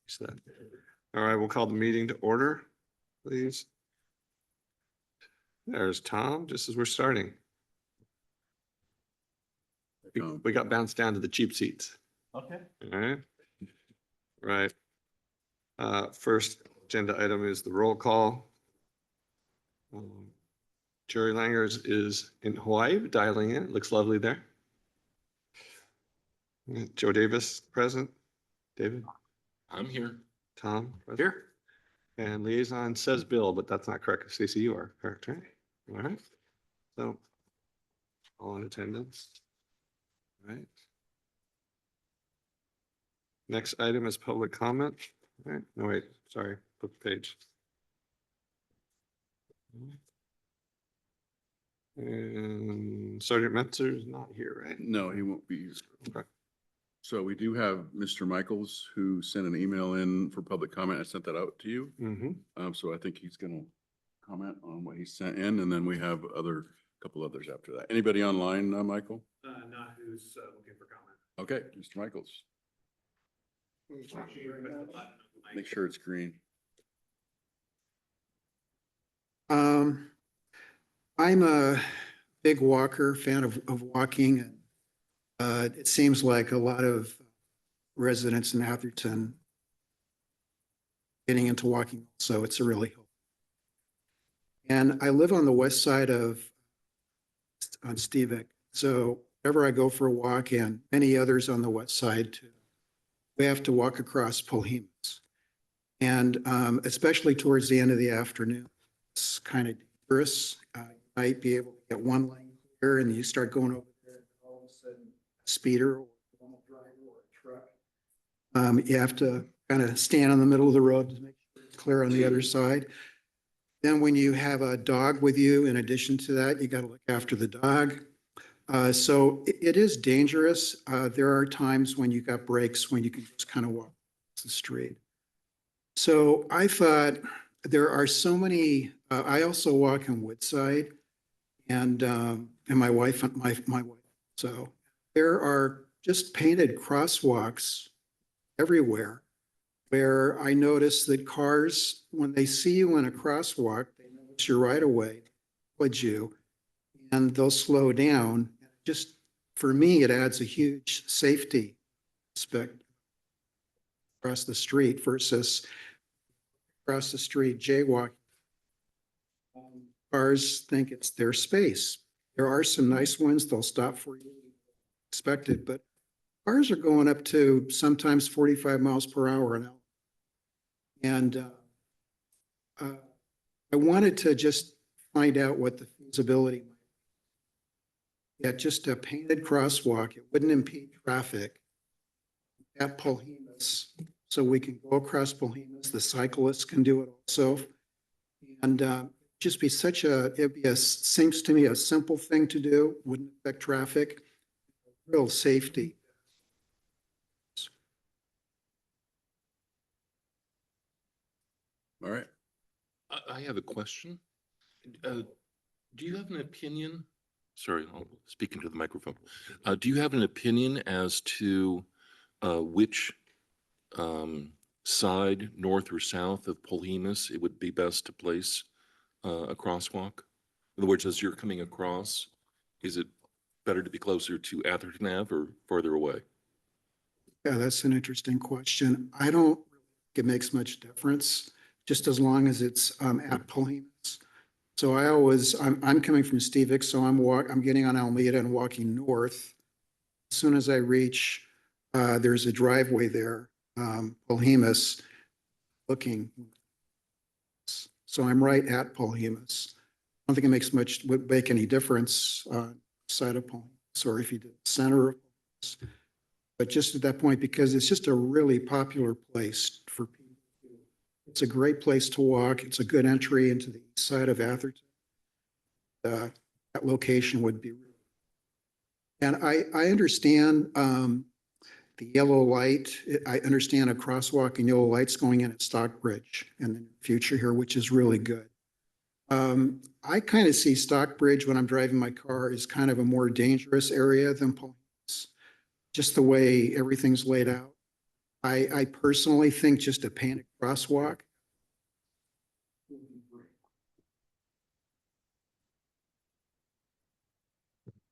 Said. All right, we'll call the meeting to order, please. There's Tom, just as we're starting. We got bounced down to the cheap seats. Okay. All right. Right. First agenda item is the roll call. Jerry Langers is in Hawaii, dialing in. It looks lovely there. Joe Davis present. David? I'm here. Tom? Present. Here. And liaison says Bill, but that's not correct. Stacy, you are correct, right? All right. So all in attendance. All right. Next item is public comment. All right. No, wait, sorry, flip the page. And Sergeant Metzer is not here, right? No, he won't be. Okay. So we do have Mr. Michaels who sent an email in for public comment. I sent that out to you. Mm-hmm. So I think he's gonna comment on what he sent in, and then we have couple others after that. Anybody online, Michael? Not who's looking for comment. Okay, Mr. Michaels. Make sure it's green. I'm a big walker, fan of walking. It seems like a lot of residents in Atherton getting into walking, so it's a really helpful. And I live on the west side on Stevick, so whenever I go for a walk, and many others on the west side too, we have to walk across Polhemus. And especially towards the end of the afternoon, it's kind of dangerous. You might be able to get one lane clear and you start going over there, and all of a sudden a speeder or a normal driver or a truck. You have to kind of stand in the middle of the road to make sure it's clear on the other side. Then when you have a dog with you, in addition to that, you got to look after the dog. So it is dangerous. There are times when you got breaks when you can just kind of walk the street. So I thought there are so many, I also walk in Woodside and my wife, my wife. So there are just painted crosswalks everywhere where I notice that cars, when they see you in a crosswalk, they notice you're right away, would you, and they'll slow down. Just for me, it adds a huge safety aspect across the street versus across the street jaywalking. Cars think it's their space. There are some nice ones, they'll stop for you, expected, but cars are going up to sometimes 45 miles per hour an hour. And I wanted to just find out what the feasibility might be. Yeah, just a painted crosswalk. It wouldn't impede traffic at Polhemus. So we can go across Polhemus. The cyclists can do it also. And just be seems to me a simple thing to do, wouldn't affect traffic, real safety. All right. I have a question. Do you have an opinion? Sorry, I'll speak into the microphone. Do you have an opinion as to which side, north or south of Polhemus, it would be best to place a crosswalk? In other words, as you're coming across, is it better to be closer to Atherton Ave or farther away? Yeah, that's an interesting question. I don't think it makes much difference, just as long as it's at Polhemus. So I'm coming from Stevick, so I'm getting on Alameda and walking north. As soon as I reach, there's a driveway there, Polhemus, looking. So I'm right at Polhemus. I don't think it would make any difference side of Polhemus or if you did center of Polhemus. But just at that point, because it's just a really popular place for people. It's a great place to walk. It's a good entry into the east side of Atherton. That location would be. And I understand the yellow light. I understand a crosswalk and yellow lights going in at Stockbridge in the future here, which is really good. I kind of see Stockbridge when I'm driving my car as kind of a more dangerous area than Polhemus, just the way everything's laid out. I personally think just a painted crosswalk.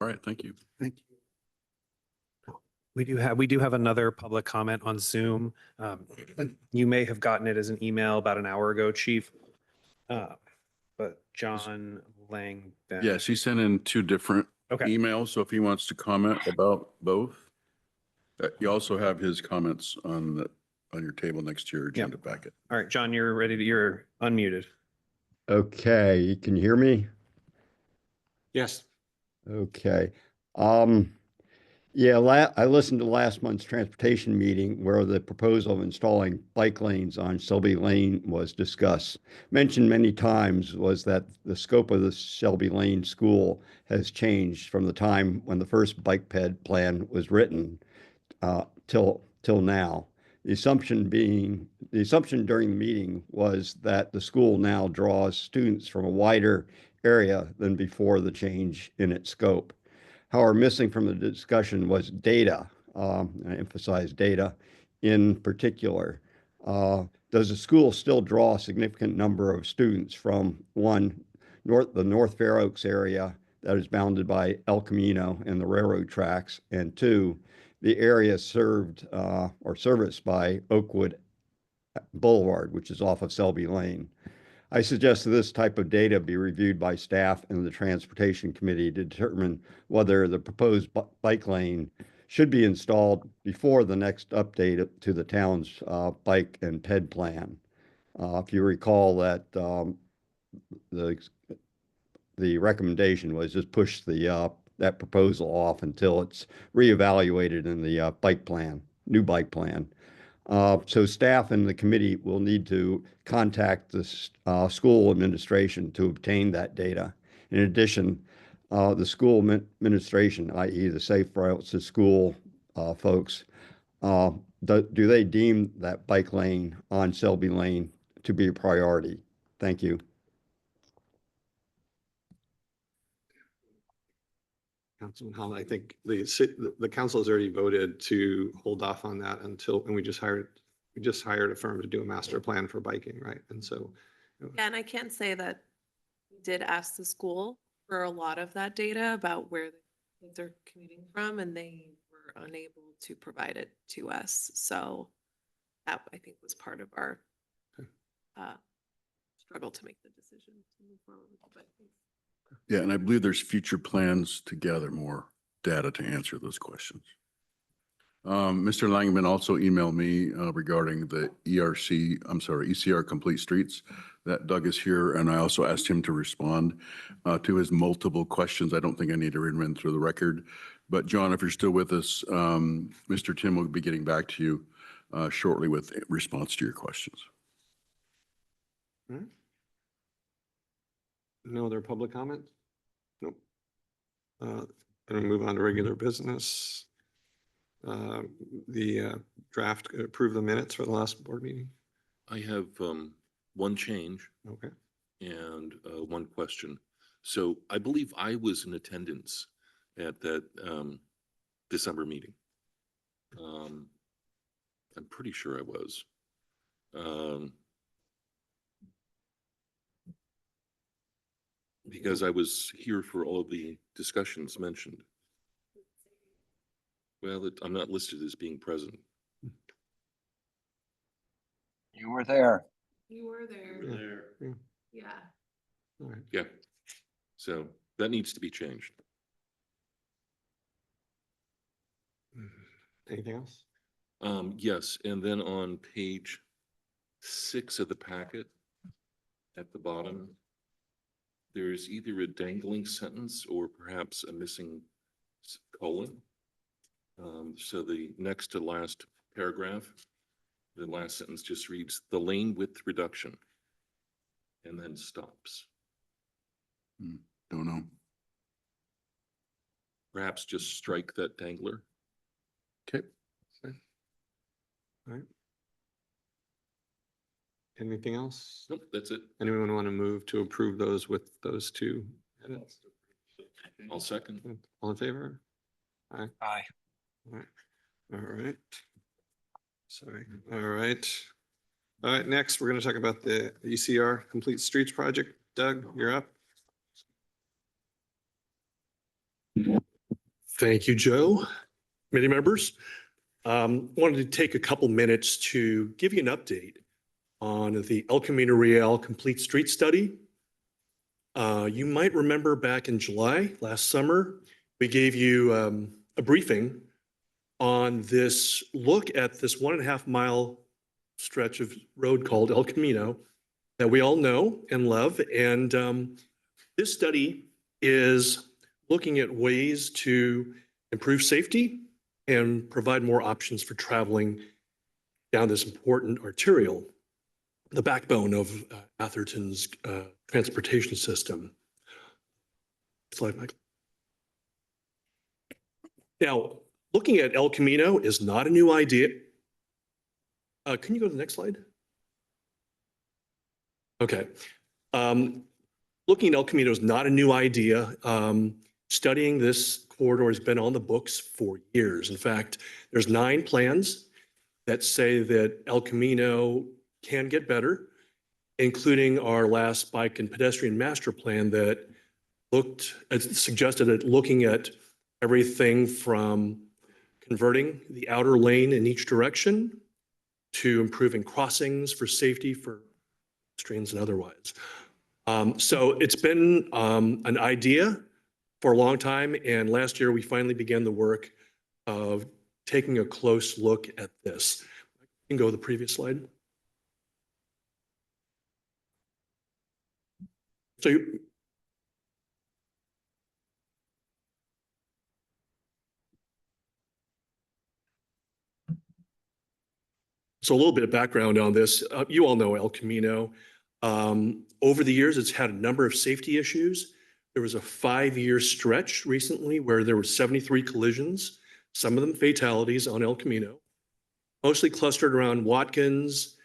All right, thank you. Thank you. We do have another public comment on Zoom. You may have gotten it as an email about an hour ago, Chief. But John Lang. Yes, he sent in two different Okay. emails, so if he wants to comment about both. You also have his comments on your table next to your agenda packet. All right, John, you're unmuted. Okay, can you hear me? Yes. Okay. Yeah, I listened to last month's transportation meeting where the proposal of installing bike lanes on Shelby Lane was discussed. Mentioned many times was that the scope of the Shelby Lane School has changed from the time when the first bike ped plan was written till now. The assumption during the meeting was that the school now draws students from a wider area than before the change in its scope. However, missing from the discussion was data. I emphasize data in particular. Does the school still draw a significant number of students from the North Fair Oaks area that is bounded by El Camino and the railroad tracks, and two, the area served or serviced by Oakwood Boulevard, which is off of Selby Lane? I suggest that this type of data be reviewed by staff and the Transportation Committee to determine whether the proposed bike lane should be installed before the next update to the town's bike and ped plan. If you recall that the recommendation was just push that proposal off until it's reevaluated in the new bike plan. So staff and the committee will need to contact the school administration to obtain that data. In addition, the school administration, i.e. the Safe Routes to School folks, do they deem that bike lane on Selby Lane to be a priority? Thank you. Councilman Holland, I think the council has already voted to hold off on that and we just hired a firm to do a master plan for biking, right? And so. Yeah, and I can say that we did ask the school for a lot of that data about where the kids are commuting from, and they were unable to provide it to us. So that, I think, was part of our struggle to make the decision to move forward with the biking. Yeah, and I believe there's future plans to gather more data to answer those questions. Mr. Langman also emailed me regarding the ECR Complete Streets, that Doug is here, and I also asked him to respond to his multiple questions. I don't think I need to run through the record, but John, if you're still with us, Mr. Tim will be getting back to you shortly with a response to your questions. No other public comment? Nope. Gonna move on to regular business. The draft, approve the minutes for the last board meeting. I have one change Okay. and one question. So I believe I was in attendance at that December meeting. I'm pretty sure I was. Because I was here for all of the discussions mentioned. Well, I'm not listed as being present. You were there. You were there. Yeah. Yeah. All right. Yeah. So that needs to be changed. Anything else? Yes, and then on page 6 of the packet, at the bottom, there's either a dangling sentence or perhaps a missing colon. So the next to last paragraph, the last sentence just reads, the lane width reduction, and then stops. Don't know. Perhaps just strike that dangler. Okay. All right. Anything else? Nope, that's it. Anyone want to move to approve those with those two edits? I'll second. All in favor? Aye. Aye. All right. All right. Sorry. All right. All right, next, we're going to talk about the ECR Complete Streets Project. Doug, you're up. Thank you, Joe. Committee members, wanted to take a couple minutes to give you an update on the El Camino Real Complete Street Study. You might remember back in July, last summer, we gave you a briefing on this look at this 1.5 mile stretch of road called El Camino that we all know and love. And this study is looking at ways to improve safety and provide more options for traveling down this important arterial, the backbone of Atherton's transportation system. Slide, Michael. Now, looking at El Camino is not a new idea. Can you go to the next slide? Okay. Looking at El Camino is not a new idea. Studying this corridor has been on the books for years. In fact, there's 9 plans that say that El Camino can get better, including our last bike and pedestrian master plan that suggested that looking at everything from converting the outer lane in each direction to improving crossings for safety for pedestrians and otherwise. So it's been an idea for a long time, and last year we finally began the work of taking a close look at this. You can go to the previous slide. So a little bit of background on this. You all know El Camino. Over the years, it's had a number of safety issues. There was a 5-year stretch recently where there were 73 collisions, some of them fatalities on El Camino, mostly clustered around Watkins,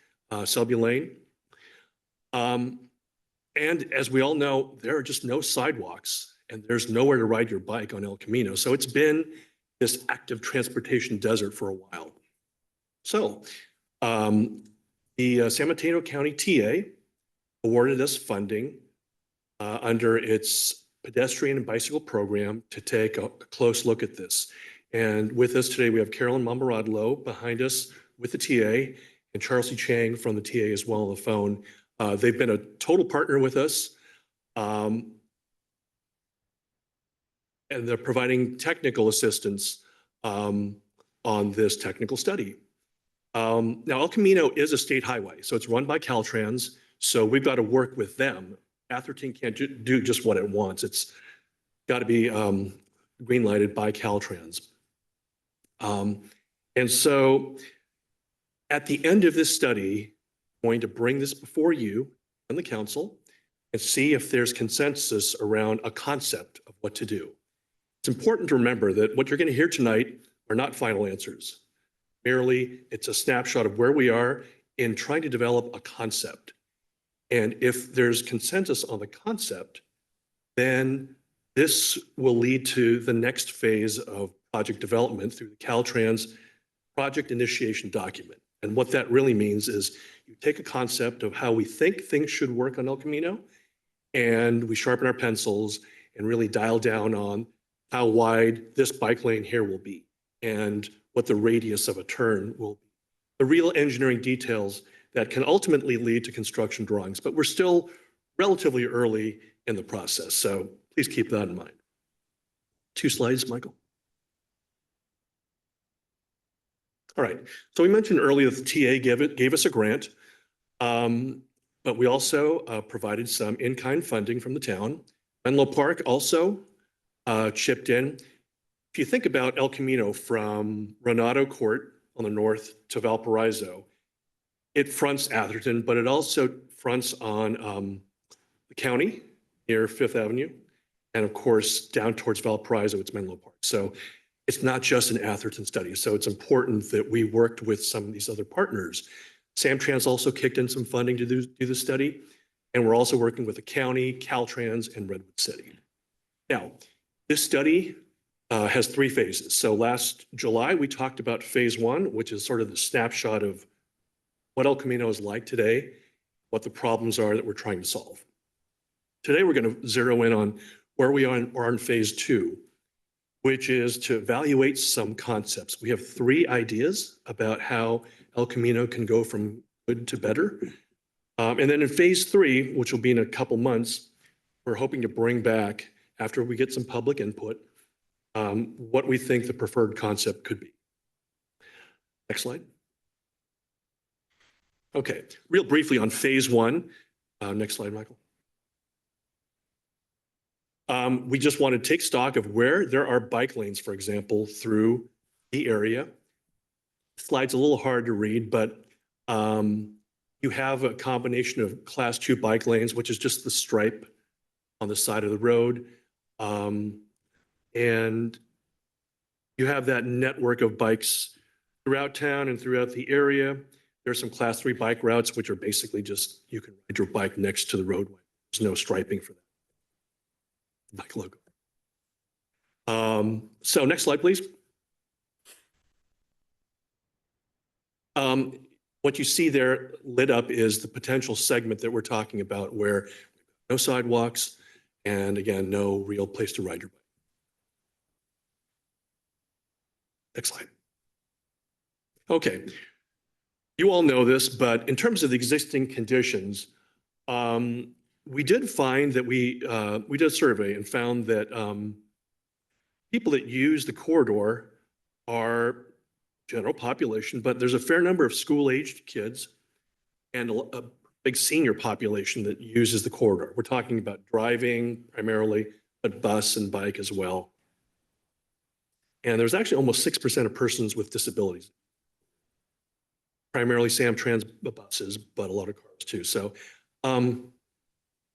Selby Lane. And as we all know, there are just no sidewalks and there's nowhere to ride your bike on El Camino. So it's been this active transportation desert for a while. So the San Mateo County TA awarded us funding under its pedestrian and bicycle program to take a close look at this. And with us today, we have Carolyn Mambaradlo behind us with the TA and Charles C. Chang from the TA as well on the phone. They've been a total partner with us. And they're providing technical assistance on this technical study. Now, El Camino is a state highway, so it's run by Caltrans. So we've got to work with them. Atherton can't do just what it wants. It's got to be green lighted by Caltrans. And so at the end of this study, I'm going to bring this before you and the council and see if there's consensus around a concept of what to do. It's important to remember that what you're going to hear tonight are not final answers. Merely, it's a snapshot of where we are in trying to develop a concept. And if there's consensus on the concept, then this will lead to the next phase of project development through the Caltrans project initiation document. And what that really means is you take a concept of how we think things should work on El Camino, and we sharpen our pencils and really dial down on how wide this bike lane here will be and what the radius of a turn will be. The real engineering details that can ultimately lead to construction drawings, but we're still relatively early in the process. So please keep that in mind. 2 slides, Michael. All right, so we mentioned earlier that the TA gave us a grant, but we also provided some in-kind funding from the town. Menlo Park also chipped in. If you think about El Camino from Renato Court on the north to Valparaiso, it fronts Atherton, but it also fronts on the county near Fifth Avenue. And of course, down towards Valparaiso, it's Menlo Park. So it's not just an Atherton study. So it's important that we worked with some of these other partners. Samtrans also kicked in some funding to do the study. And we're also working with the county, Caltrans, and Redwood City. Now, this study has 3 phases. So last July, we talked about phase 1, which is sort of the snapshot of what El Camino is like today, what the problems are that we're trying to solve. Today, we're going to zero in on where we are in phase 2, which is to evaluate some concepts. We have 3 ideas about how El Camino can go from good to better. And then in phase 3, which will be in a couple months, we're hoping to bring back, after we get some public input, what we think the preferred concept could be. Next slide. Okay, real briefly on phase 1. Next slide, Michael. We just want to take stock of where there are bike lanes, for example, through the area. Slide's a little hard to read, but you have a combination of class 2 bike lanes, which is just the stripe on the side of the road. And you have that network of bikes throughout town and throughout the area. There's some class 3 bike routes, which are basically just, you can ride your bike next to the roadway. There's no striping for that. Bike logo. So next slide, please. What you see there lit up is the potential segment that we're talking about, where no sidewalks and, again, no real place to ride your bike. Next slide. Okay. You all know this, but in terms of the existing conditions, we did find that we did a survey and found that people that use the corridor are general population, but there's a fair number of school-aged kids and a big senior population that uses the corridor. We're talking about driving primarily, but bus and bike as well. And there's actually almost 6% of persons with disabilities. Primarily Samtrans buses, but a lot of cars too. So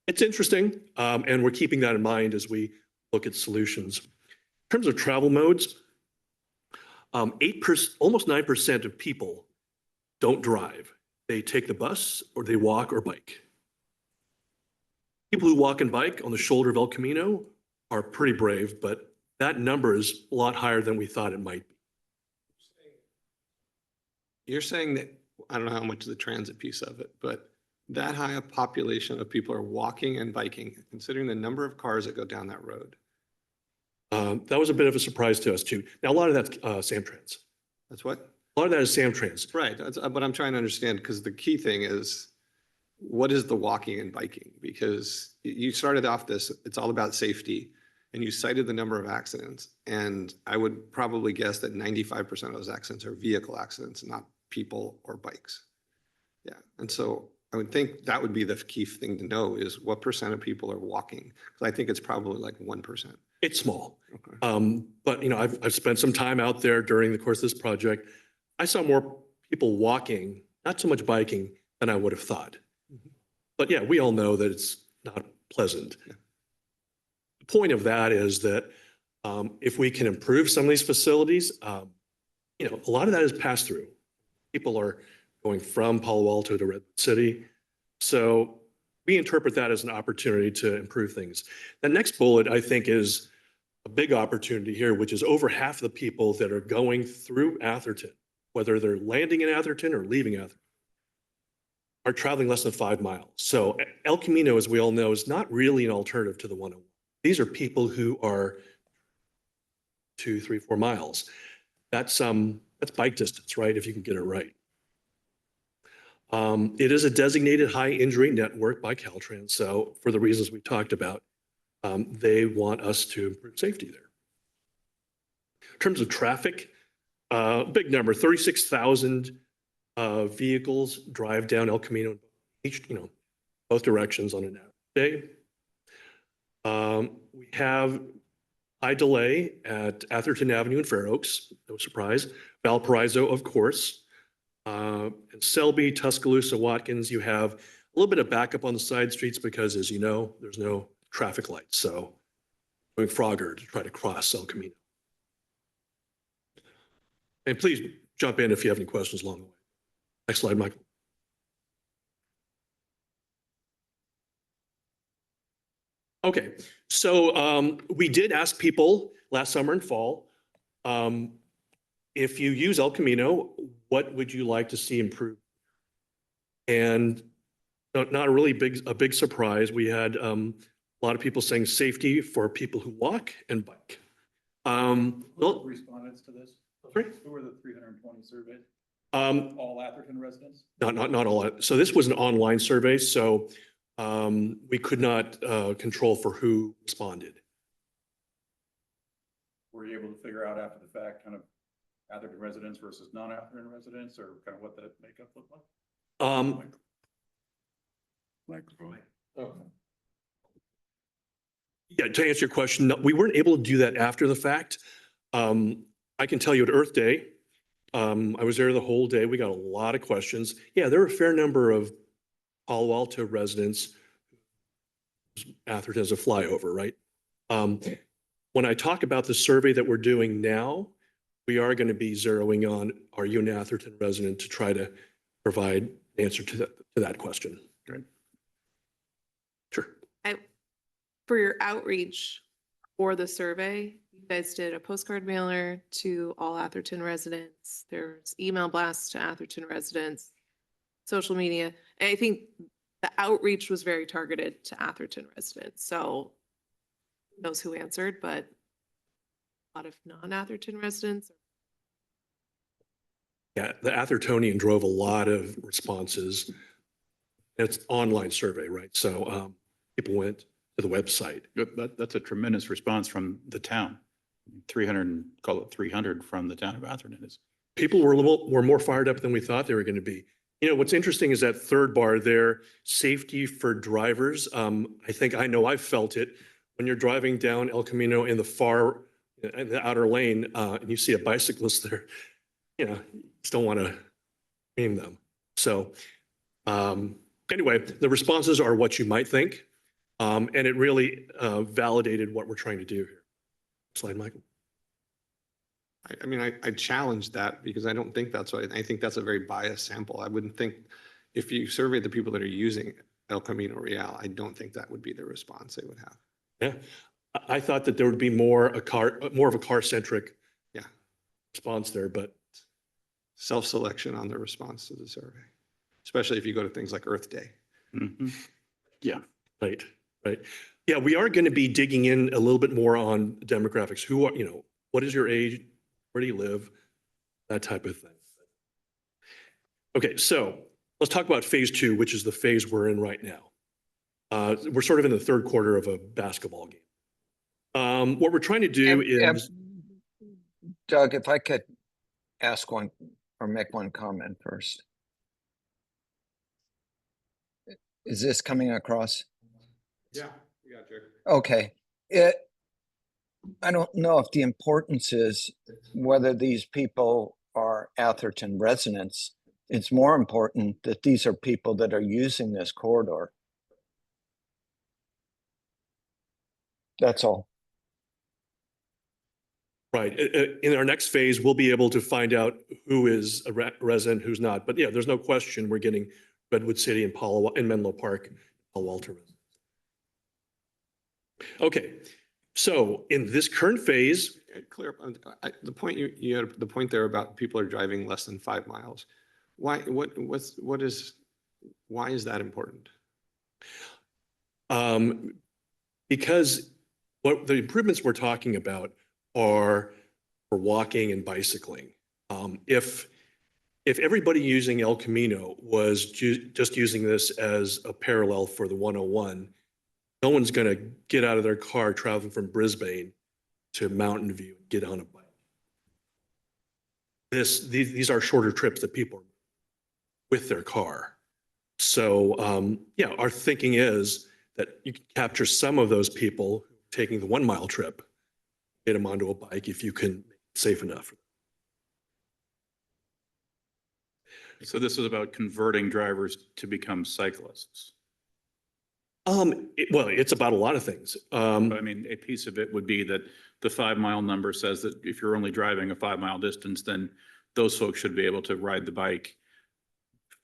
it's interesting, and we're keeping that in mind as we look at solutions. In terms of travel modes, 8%, almost 9% of people don't drive. They take the bus or they walk or bike. People who walk and bike on the shoulder of El Camino are pretty brave, but that number is a lot higher than we thought it might be. You're saying that, I don't know how much of the transit piece of it, but that high a population of people are walking and biking, considering the number of cars that go down that road. That was a bit of a surprise to us too. Now, a lot of that's Samtrans. That's what? A lot of that is Samtrans. Right. That's what I'm trying to understand, because the key thing is, what is the walking and biking? Because you started off this, it's all about safety, and you cited the number of accidents. And I would probably guess that 95% of those accidents are vehicle accidents, not people or bikes. Yeah. And so I would think that would be the key thing to know, is what percent of people are walking? Because I think it's probably like 1%. It's small. Okay. But you know, I've spent some time out there during the course of this project. I saw more people walking, not so much biking, than I would have thought. But yeah, we all know that it's not pleasant. Yeah. The point of that is that if we can improve some of these facilities, you know, a lot of that is pass through. People are going from Palo Alto to Redwood City. So we interpret that as an opportunity to improve things. The next bullet, I think, is a big opportunity here, which is over half the people that are going through Atherton, whether they're landing in Atherton or leaving Atherton, are traveling less than 5 miles. So El Camino, as we all know, is not really an alternative to the 101. These are people who are 2, 3, 4 miles. That's bike distance, right? If you can get it right. It is a designated high injury network by Caltrans. So for the reasons we talked about, they want us to improve safety there. In terms of traffic, big number, 36,000 vehicles drive down El Camino, both directions on an average day. We have high delay at Atherton Avenue and Fair Oaks, no surprise. Valparaiso, of course. And Selby, Tuscaloosa, Watkins, you have a little bit of backup on the side streets because, as you know, there's no traffic lights. So going Frogger to try to cross El Camino. And please jump in if you have any questions along the way. Next slide, Michael. Okay, so we did ask people last summer and fall. If you use El Camino, what would you like to see improved? And not a really a big surprise. We had a lot of people saying safety for people who walk and bike. Well, Respondents to this? sorry? Who were the 320 surveyed? All Atherton residents? not all. So this was an online survey, so we could not control for who responded. Were you able to figure out after the fact kind of Atherton residents versus non-Atherton residents, or kind of what that makeup looked like? Microphone. Yeah, to answer your question, no, we weren't able to do that after the fact. I can tell you at Earth Day, I was there the whole day. We got a lot of questions. Yeah, there were a fair number of Palo Alto residents. Atherton as a flyover, right? When I talk about the survey that we're doing now, we are going to be zeroing on, are you an Atherton resident, to try to provide answer to that question. Right? Sure. For your outreach for the survey, you guys did a postcard mailer to all Atherton residents. There's email blasts to Atherton residents, social media. And I think the outreach was very targeted to Atherton residents. So who knows who answered, but a lot of non-Atherton residents. Yeah, the Athertonian drove a lot of responses. It's online survey, right? So people went to the website. That's a tremendous response from the town. 300, call it 300 from the town of Atherton. People were more fired up than we thought they were going to be. You know, what's interesting is that third bar there, safety for drivers. I know I've felt it when you're driving down El Camino in the outer lane, and you see a bicyclist there, you know, you just don't want to aim them. So anyway, the responses are what you might think. And it really validated what we're trying to do here. Slide, Michael. I mean, I challenge that because I don't think that's what, I think that's a very biased sample. I wouldn't think, if you survey the people that are using El Camino Real, I don't think that would be the response they would have. Yeah, I thought that there would be more of a car-centric response there, but Self-selection on the response to the survey, especially if you go to things like Earth Day. Mm-hmm. yeah, right. Yeah, we are going to be digging in a little bit more on demographics. Who are, you know, what is your age? Where do you live? That type of thing. Okay, so let's talk about phase 2, which is the phase we're in right now. We're sort of in the third quarter of a basketball game. What we're trying to do is. Doug, if I could ask one or make one comment first. Is this coming across? Yeah, we got you. Okay. I don't know if the importance is whether these people are Atherton residents. It's more important that these are people that are using this corridor. That's all. Right. In our next phase, we'll be able to find out who is a resident, who's not. But yeah, there's no question we're getting Redwood City and Menlo Park, Palo Alto residents. Okay, so in this current phase, Clear up the point you had the point there about people are driving less than 5 miles. Why? Why is that important? Because what the improvements we're talking about are for walking and bicycling. If everybody using El Camino was just using this as a parallel for the 101, no one's going to get out of their car traveling from Brisbane to Mountain View and get on a bike. These are shorter trips that people are with their car. So yeah, our thinking is that you can capture some of those people taking the 1 mile trip, get them onto a bike if you can make it safe enough. So this is about converting drivers to become cyclists. Well, it's about a lot of things. I mean, a piece of it would be that the 5 mile number says that if you're only driving a 5 mile distance, then those folks should be able to ride the bike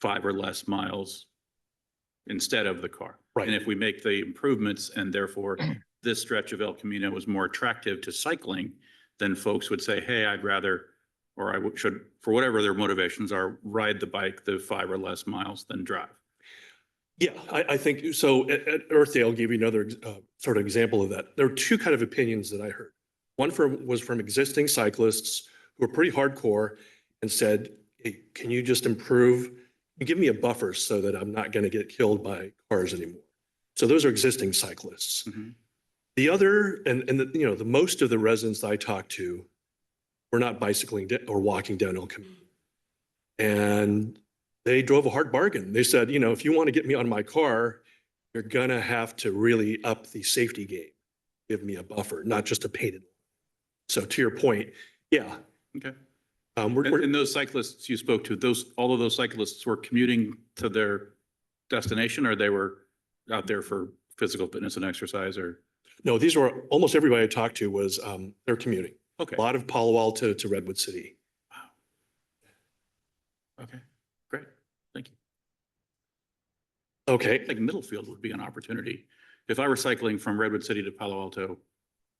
5 or less miles instead of the car. Right. And if we make the improvements and therefore this stretch of El Camino was more attractive to cycling, then folks would say, hey, I'd rather, or should, for whatever their motivations are, ride the bike the 5 or less miles than drive. Yeah, I think so. At Earth Day, I'll give you another sort of example of that. There are two kind of opinions that I heard. One was from existing cyclists who were pretty hardcore and said, hey, can you just improve, give me a buffer so that I'm not going to get killed by cars anymore. So those are existing cyclists. Mhm. The other, and the most of the residents that I talked to were not bicycling or walking down El Camino. And they drove a hard bargain. They said, if you want to get me on my car, you're going to have to really up the safety game. Give me a buffer, not just a painted one. So to your point, yeah. Okay. We're And those cyclists you spoke to, all of those cyclists were commuting to their destination, or they were out there for physical fitness and exercise, or? no, these were almost everybody I talked to was they're commuting. Okay. A lot of Palo Alto to Redwood City. Okay, great. Thank you. Okay. I think Middlefield would be an opportunity. If I were cycling from Redwood City to Palo Alto,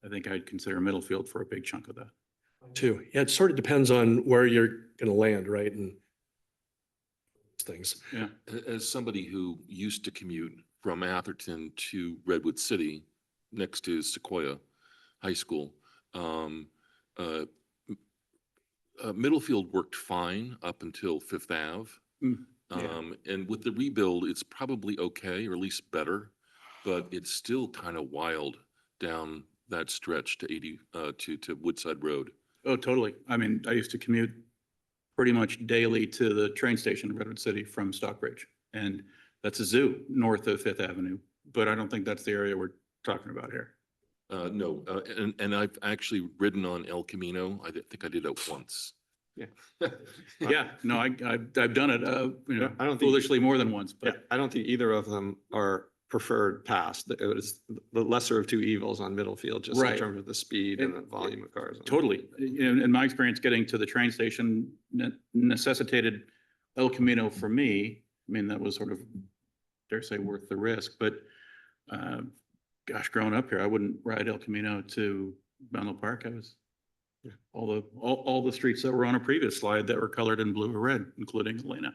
I think I'd consider Middlefield for a big chunk of that. Too. Yeah, it sort of depends on where you're going to land, right? And things. Yeah. As somebody who used to commute from Atherton to Redwood City, next to Sequoia High School, Middlefield worked fine up until Fifth Ave. Yeah. And with the rebuild, it's probably okay, or at least better, but it's still kind of wild down that stretch to 80 to Woodside Road. Oh, totally. I mean, I used to commute pretty much daily to the train station in Redwood City from Stockbridge. And that's a zoo north of Fifth Avenue, but I don't think that's the area we're talking about here. No, and I've actually ridden on El Camino. think I did it once. Yeah. Yeah, no, I've done it, I don't think- foolishly more than once, Yeah, but I don't think either of them are preferred paths. It was the lesser of two evils on Middlefield, just in Right. terms of the speed and the volume of cars. totally. In my experience, getting to the train station necessitated El Camino for me. I mean, that was sort of, dare say, worth the risk, but gosh, growing up here, I wouldn't ride El Camino to Menlo Park. I was all the streets that were on a previous slide that were colored in blue or red, including Elena.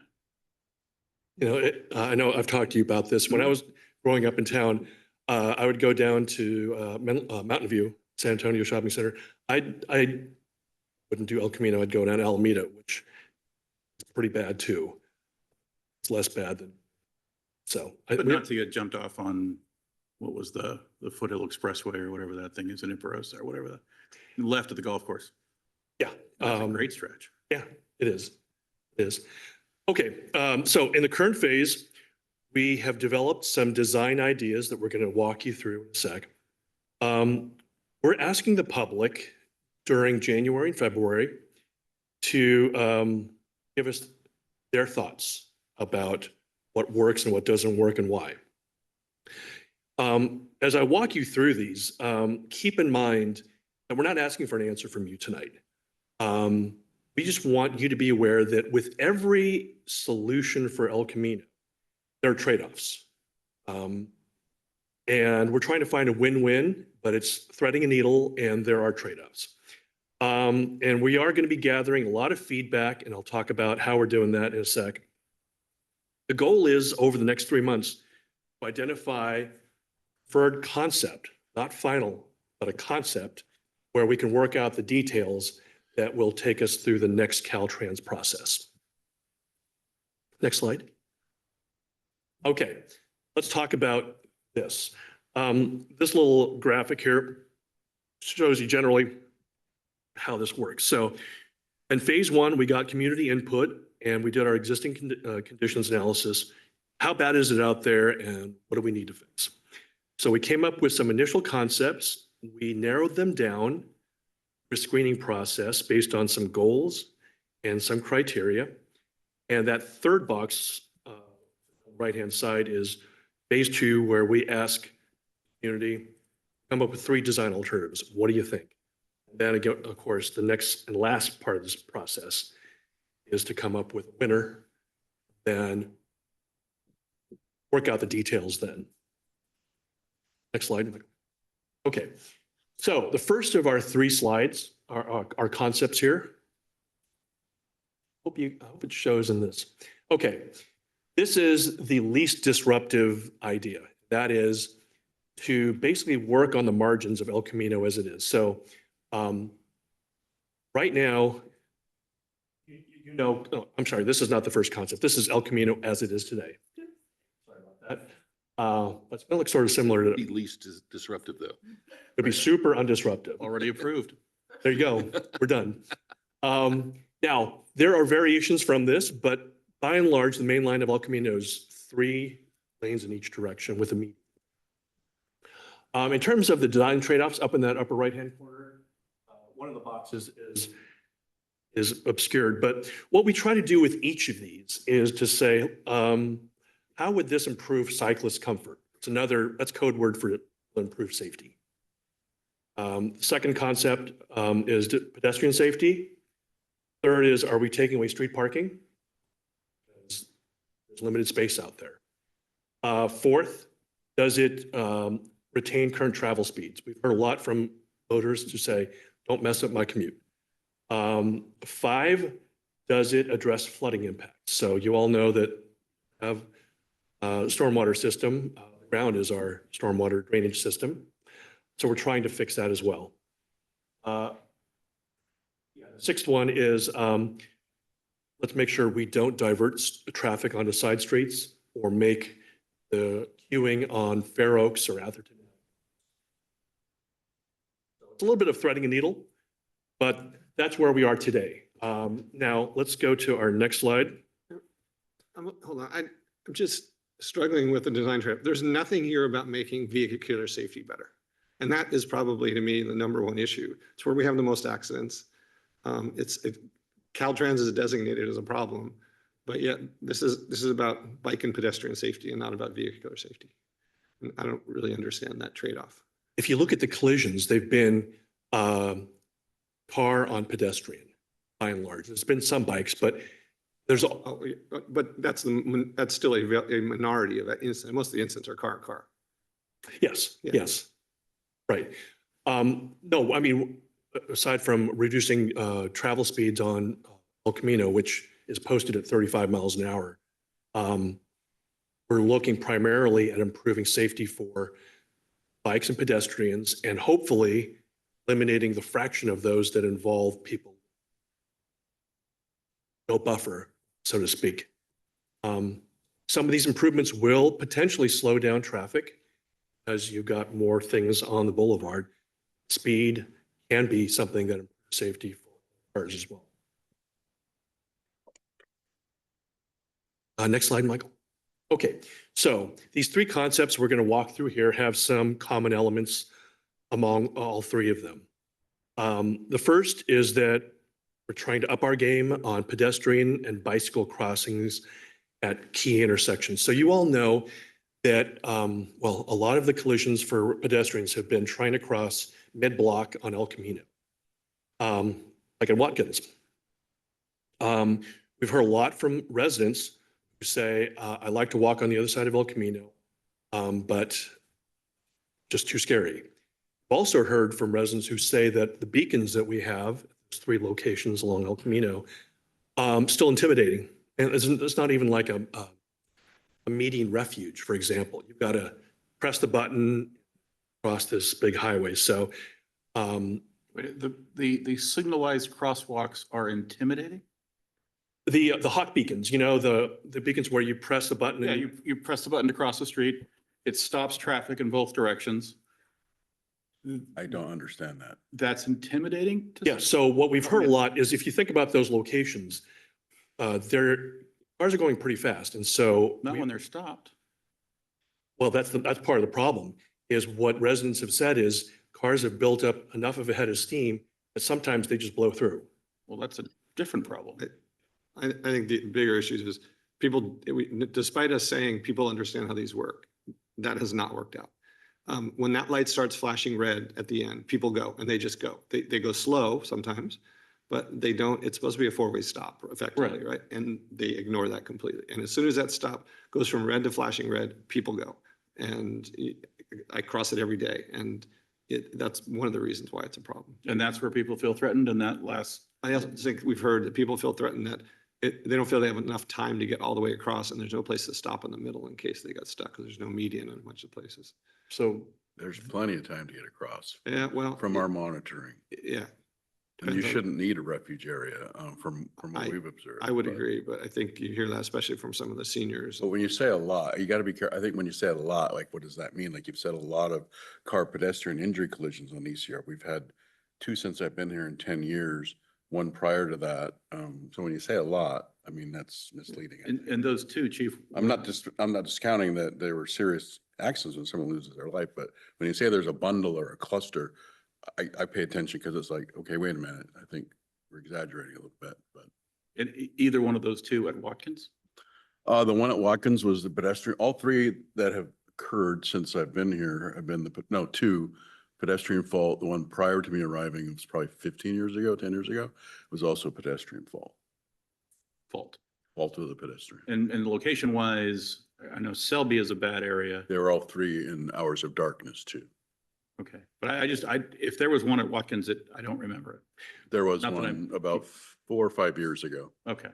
I know I've talked to you about this. When I was growing up in town, I would go down to Mountain View, San Antonio Shopping Center. I wouldn't do El Camino. I'd go down Alameda, which is pretty bad too. It's less bad than, so. But not to get jumped off on, what was the Foothill Expressway or whatever that thing is in Iparosa or whatever, the left of the golf course. Yeah. That's a great stretch. Yeah, it is. It is. Okay, so in the current phase, we have developed some design ideas that we're going to walk you through in a sec. We're asking the public during January and February to give us their thoughts about what works and what doesn't work and why. As I walk you through these, keep in mind that we're not asking for an answer from you tonight. We just want you to be aware that with every solution for El Camino, there are trade-offs. And we're trying to find a win-win, but it's threading a needle and there are trade-offs. And we are going to be gathering a lot of feedback, and I'll talk about how we're doing that in a sec. The goal is over the next 3 months to identify preferred concept, not final, but a concept where we can work out the details that will take us through the next Caltrans process. Next slide. Okay, let's talk about this. This little graphic here shows you generally how this works. So in phase one, we got community input and we did our existing conditions analysis. How bad is it out there and what do we need to fix? So we came up with some initial concepts. We narrowed them down for a screening process based on some goals and some criteria. And that third box, right-hand side, is phase two, where we ask community, come up with 3 design alternatives. What do you think? Then again, of course, the next and last part of this process is to come up with a winner, then work out the details then. Next slide. Okay, so the first of our 3 slides are concepts here. I hope it shows in this. Okay, this is the least disruptive idea. That is to basically work on the margins of El Camino as it is. So right now, I'm sorry, this is not the first concept. This is El Camino as it is today. Sorry about that. But it's gonna look sort of similar to, Be least disruptive though. it'd be super undisruptive. Already approved. There you go. We're done. Now, there are variations from this, but by and large, the main line of El Camino is 3 lanes in each direction with a median. In terms of the design trade-offs up in that upper right-hand corner, one of the boxes is obscured. But what we try to do with each of these is to say, how would this improve cyclist comfort? That's code word for improve safety. Second concept is pedestrian safety. Third is, are we taking away street parking? There's limited space out there. Fourth, does it retain current travel speeds? We've heard a lot from voters to say, don't mess up my commute. 5, does it address flooding impacts? So you all know that we have a stormwater system. The ground is our stormwater drainage system. So we're trying to fix that as well. The 6th one is let's make sure we don't divert traffic onto side streets or make the queuing on Fair Oaks or Atherton. It's a little bit of threading a needle, but that's where we are today. Now let's go to our next slide. Hold on, I'm just struggling with the design trade. There's nothing here about making vehicular safety better. And that is probably, to me, the #1 issue. It's where we have the most accidents. Caltrans is designated as a problem, but yet this is about bike and pedestrian safety and not about vehicular safety. And I don't really understand that trade-off. If you look at the collisions, they've been car on pedestrian, by and large. There's been some bikes, but But that's still a minority of that incident. Most of the incidents are car on car. Yes, Yeah. yes, right. No, I mean, aside from reducing travel speeds on El Camino, which is posted at 35 miles an hour, we're looking primarily at improving safety for bikes and pedestrians and hopefully eliminating the fraction of those that involve people. No buffer, so to speak. Some of these improvements will potentially slow down traffic as you've got more things on the boulevard. Speed can be something that improves safety for cars as well. Next slide, Michael. Okay, so these 3 concepts we're going to walk through here have some common elements among all 3 of them. The first is that we're trying to up our game on pedestrian and bicycle crossings at key intersections. So you all know that, well, a lot of the collisions for pedestrians have been trying to cross mid-block on El Camino, like at Watkins. We've heard a lot from residents who say, I like to walk on the other side of El Camino, but just too scary. We've also heard from residents who say that the beacons that we have, 3 locations along El Camino, still intimidating. And it's not even like a median refuge, for example. You've got to press the button across this big highway. So The signalized crosswalks are intimidating? the hawk beacons, you know, the beacons where you press the button. Yeah, and you press the button to cross the street. It stops traffic in both directions. I don't understand that. That's intimidating? to Yeah, so what we've heard a lot is if you think about those locations, cars are going pretty fast. And so, Not when they're stopped. well, that's part of the problem, is what residents have said is cars have built up enough of a head of steam that sometimes they just blow through. Well, that's a different problem. I think the bigger issue is people, despite us saying people understand how these work, that has not worked out. When that light starts flashing red at the end, people go and they just go. They go slow sometimes, but they don't, it's supposed to be a 4-way stop effectively, right? And they ignore that completely. And as soon as that stop goes from red to flashing red, people go. And I cross it every day. And that's one of the reasons why it's a problem. And that's where people feel threatened and that lasts. I also think we've heard that people feel threatened that they don't feel they have enough time to get all the way across, and there's no place to stop in the middle in case they got stuck, because there's no median in a bunch of places. So There's plenty of time to get across Yeah, well. from our monitoring. Yeah, And you Depends on- shouldn't need a refuge area, from what we've observed. I would but- agree, but I think you hear that especially from some of the seniors. But when you say a lot, you gotta be careful. I think when you say a lot, like, what does that mean? Like, you've said a lot of car pedestrian injury collisions on ECR. We've had two since I've been here in 10 years, one prior to that. So when you say a lot, I mean, that's misleading. I think. And those two, Chief. I'm not discounting that there were serious accidents when someone loses their life, but when you say there's a bundle or a cluster, I pay attention because it's like, okay, wait a minute. I think we're exaggerating a little bit, but. And either one of those two at Watkins? The one at Watkins was the pedestrian, all three that have occurred since I've been here have been two pedestrian fault. The one prior to me arriving, it was probably 15 years ago, 10 years ago, was also a pedestrian fault of the pedestrian. And location wise, I know Selby is a bad area. They were all three in hours of darkness too. Okay, but if there was one at Watkins, I don't remember it. There was Not that one I'm- about 4 or 5 years ago. Okay.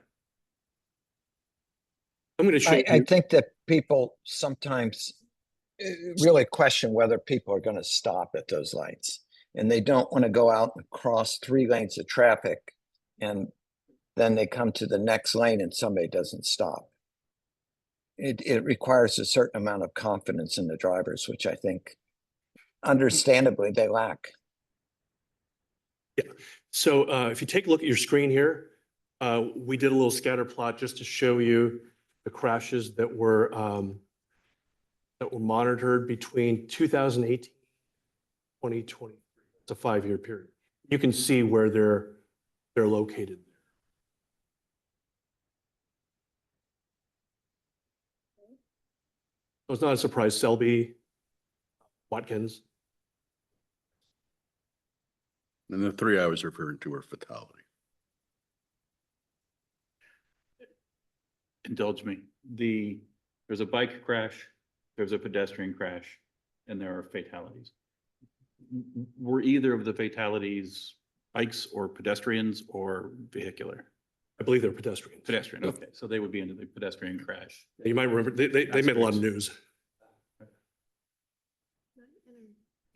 I'm going to show I you, think that people sometimes really question whether people are going to stop at those lights. And they don't want to go out and cross 3 lanes of traffic. And then they come to the next lane and somebody doesn't stop. It requires a certain amount of confidence in the drivers, which I think understandably they lack. so if you take a look at your screen here, we did a little scatter plot just to show you the crashes that were monitored between 2018, 2023. It's a 5-year period. You can see where they're located. So it's not a surprise, Selby, Watkins. And the 3 I was referring to were fatality. Indulge me. There's a bike crash, there's a pedestrian crash, and there are fatalities. Were either of the fatalities bikes or pedestrians or vehicular? I believe they're pedestrians. Pedestrian, okay, so they would be into the pedestrian crash. You might remember, they made a lot of news.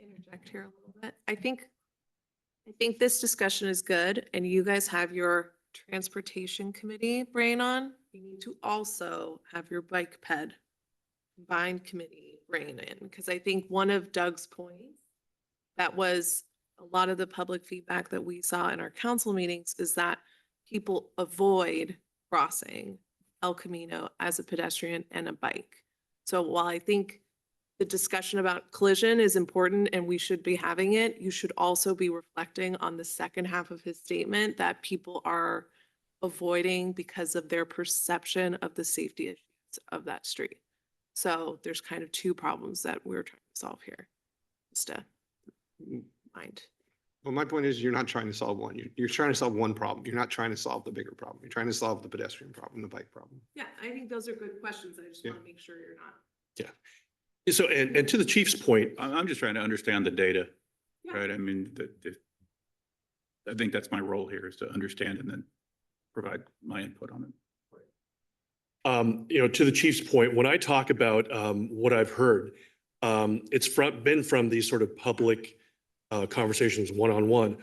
Interject here a little bit. I think this discussion is good, and you guys have your transportation committee brain on. You need to also have your bike ped combined committee brain in, because I think one of Doug's points that was a lot of the public feedback that we saw in our council meetings is that people avoid crossing El Camino as a pedestrian and a bike. So while I think the discussion about collision is important and we should be having it, you should also be reflecting on the second half of his statement that people are avoiding because of their perception of the safety issues of that street. So there's kind of two problems that we're trying to solve here. Just to mind. Well, my point is, you're not trying to solve one. You're trying to solve one problem. You're not trying to solve the bigger problem. You're trying to solve the pedestrian problem, the bike problem. Yeah, I think those are good questions. I just Yeah. want to make sure you're not. So, and to the chief's point, I'm just trying to understand the data, Yeah. right? I mean, I think that's my role here is to understand and then provide my input on it. to the chief's point, when I talk about what I've heard, it's been from these sort of public conversations one-on-one.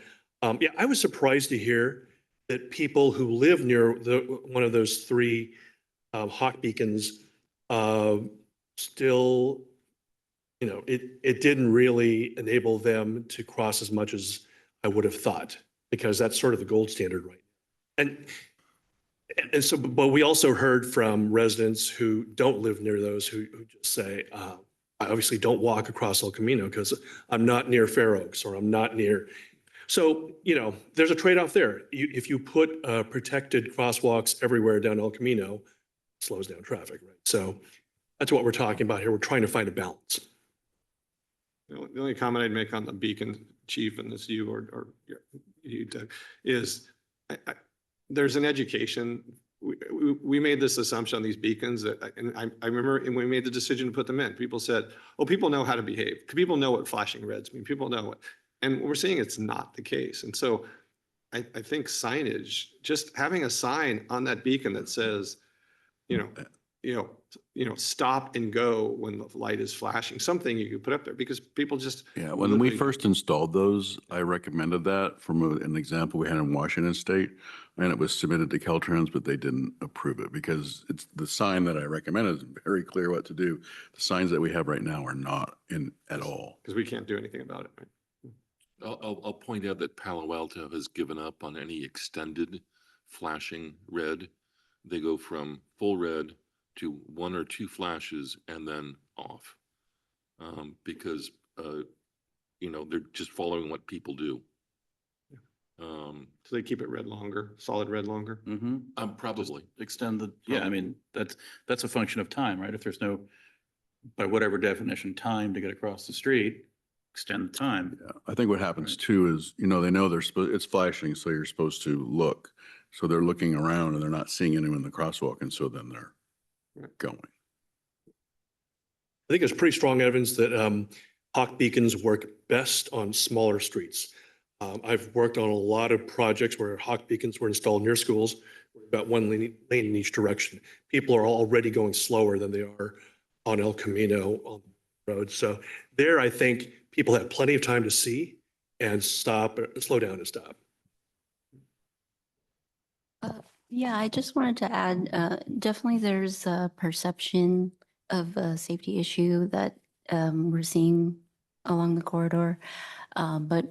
Yeah, I was surprised to hear that people who live near one of those 3 hawk beacons still, it didn't really enable them to cross as much as I would have thought, because that's sort of the gold standard, right? And so, but we also heard from residents who don't live near those who just say, I obviously don't walk across El Camino because I'm not near Fair Oaks or I'm not near. So, there's a trade-off there. If you put protected crosswalks everywhere down El Camino, it slows down traffic, right? So that's what we're talking about here. We're trying to find a balance. The only comment I'd make on the beacon, chief, and this you or you, Doug, is there's an education we made this assumption on these beacons that, and I remember when we made the decision to put them in, people said, oh, people know how to behave. People know what flashing reds mean. People know it. And we're seeing it's not the case. And so I think signage, just having a sign on that beacon that says, stop and go when the light is flashing, something you could put up there because people just. Yeah, when we literally- first installed those, I recommended that from an example we had in Washington State. And it was submitted to Caltrans, but they didn't approve it because it's the sign that I recommended is very clear what to do. The signs that we have right now are not in at all. Because we can't do anything about it. Right? I'll point out that Palo Alto has given up on any extended flashing red. They go from full red to 1 or 2 flashes and then off. Because, they're just following what people do. So they keep it red longer, solid red longer. Probably. Extend the, yeah, I mean, that's a function of time, right? If there's no, by whatever definition, time to get across the street, extend the time. Yeah, I think what happens too is, they know it's flashing, so you're supposed to look. So they're looking around and they're not seeing anyone in the crosswalk, and so then they're going. I think there's pretty strong evidence that hawk beacons work best on smaller streets. I've worked on a lot of projects where hawk beacons were installed near schools, about 1 lane in each direction. People are already going slower than they are on El Camino on the road. So there, I think people have plenty of time to see and stop, slow down and stop. Yeah, I just wanted to add, definitely there's a perception of a safety issue that we're seeing along the corridor. But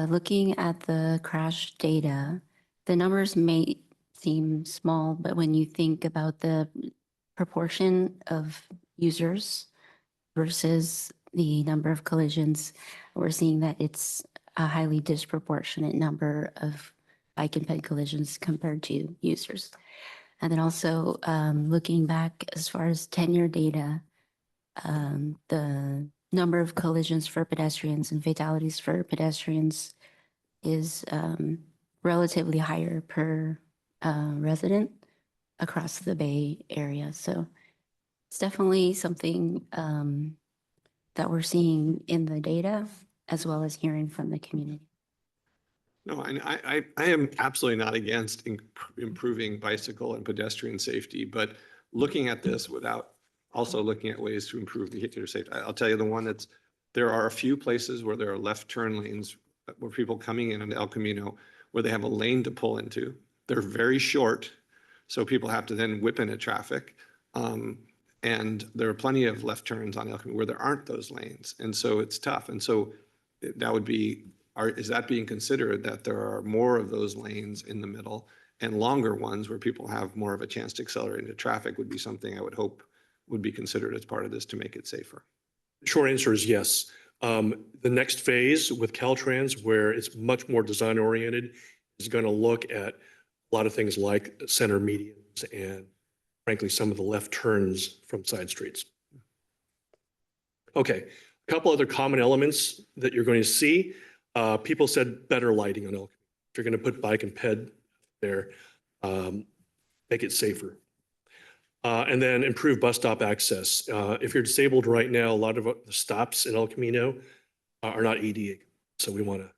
looking at the crash data, the numbers may seem small, but when you think about the proportion of users versus the number of collisions, we're seeing that it's a highly disproportionate number of bike and ped collisions compared to users. And then also looking back as far as 10-year data, the number of collisions for pedestrians and fatalities for pedestrians is relatively higher per resident across the Bay Area. So it's definitely something that we're seeing in the data as well as hearing from the community. No, and I am absolutely not against improving bicycle and pedestrian safety, but looking at this without also looking at ways to improve vehicular safety. I'll tell you the one there are a few places where there are left turn lanes where people coming in on El Camino where they have a lane to pull into. They're very short, so people have to then whip into traffic. And there are plenty of left turns on El Camino where there aren't those lanes. And so it's tough. And so that would be, is that being considered that there are more of those lanes in the middle and longer ones where people have more of a chance to accelerate into traffic would be something I would hope would be considered as part of this to make it safer? The short answer is yes. The next phase with Caltrans, where it's much more design oriented, is going to look at a lot of things like center medians and frankly, some of the left turns from side streets. Okay, a couple other common elements that you're going to see. People said better lighting on El Camino. If you're going to put bike and ped there, make it safer. And then improve bus stop access. If you're disabled right now, a lot of the stops in El Camino are not EDA. So we want to.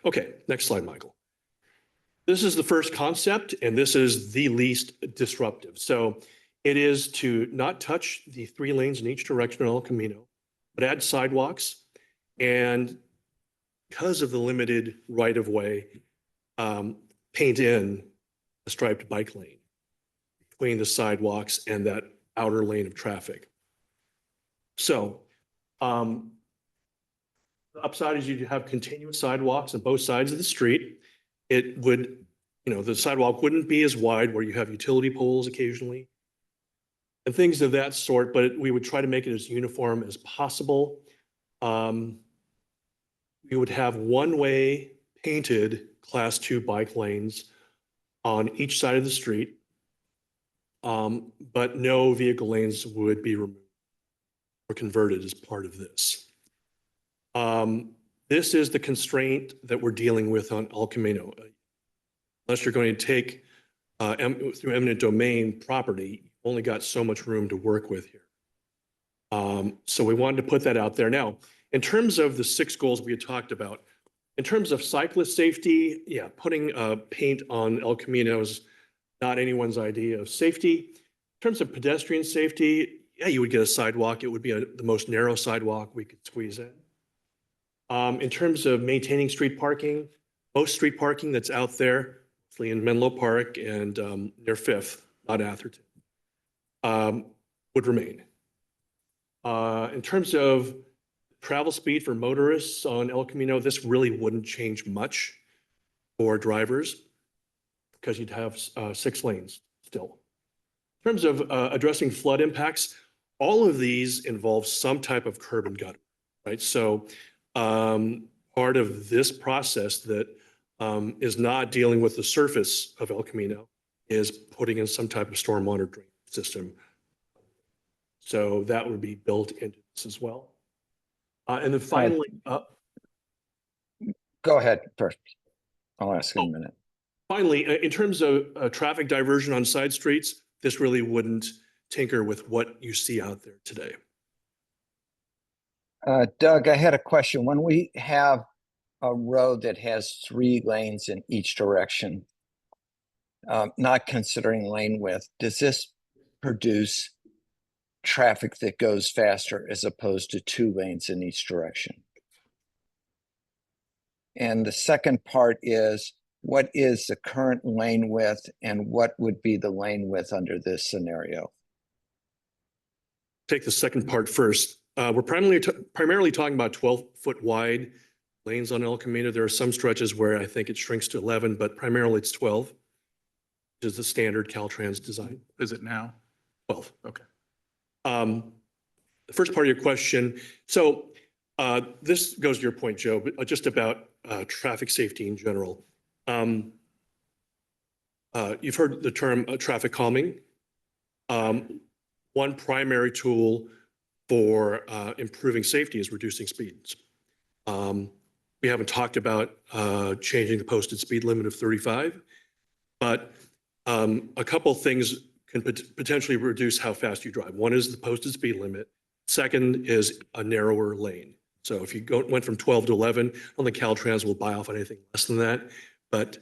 Okay, next slide, Michael. This is the first concept, and this is the least disruptive. So it is to not touch the 3 lanes in each direction on El Camino, but add sidewalks. And because of the limited right-of-way, paint in a striped bike lane between the sidewalks and that outer lane of traffic. So the upside is you have continuous sidewalks on both sides of the street. It would, the sidewalk wouldn't be as wide where you have utility poles occasionally and things of that sort, but we would try to make it as uniform as possible. We would have one-way painted Class 2 bike lanes on each side of the street, but no vehicle lanes would be removed or converted as part of this. This is the constraint that we're dealing with on El Camino. Unless you're going to take through eminent domain property, you've only got so much room to work with here. So we wanted to put that out there. Now, in terms of the 6 goals we had talked about, in terms of cyclist safety, yeah, putting paint on El Camino is not anyone's idea of safety. In terms of pedestrian safety, yeah, you would get a sidewalk. It would be the most narrow sidewalk we could squeeze in. In terms of maintaining street parking, most street parking that's out there, mostly in Menlo Park and near Fifth, not Atherton, would remain. In terms of travel speed for motorists on El Camino, this really wouldn't change much for drivers because you'd have 6 lanes still. In terms of addressing flood impacts, all of these involve some type of curb and gutter, right? So part of this process that is not dealing with the surface of El Camino is putting in some type of stormwater drain system. So that would be built into this as well. And then finally, Go ahead first. I'll ask in a minute. finally, in terms of traffic diversion on side streets, this really wouldn't tinker with what you see out there today. Doug, I had a question. When we have a road that has 3 lanes in each direction, not considering lane width, does this produce traffic that goes faster as opposed to 2 lanes in each direction? And the second part is, what is the current lane width and what would be the lane width under this scenario? Take the second part first. We're primarily talking about 12-foot wide lanes on El Camino. There are some stretches where I think it shrinks to 11, but primarily it's 12, which is the standard Caltrans design. Is it now? 12. Okay. The first part of your question. So this goes to your point, Joe, but just about traffic safety in general. You've heard the term traffic calming. One primary tool for improving safety is reducing speeds. We haven't talked about changing the posted speed limit of 35, but a couple things can potentially reduce how fast you drive. One is the posted speed limit. Second is a narrower lane. So if you went from 12 to 11, I don't think Caltrans will buy off on anything less than that. But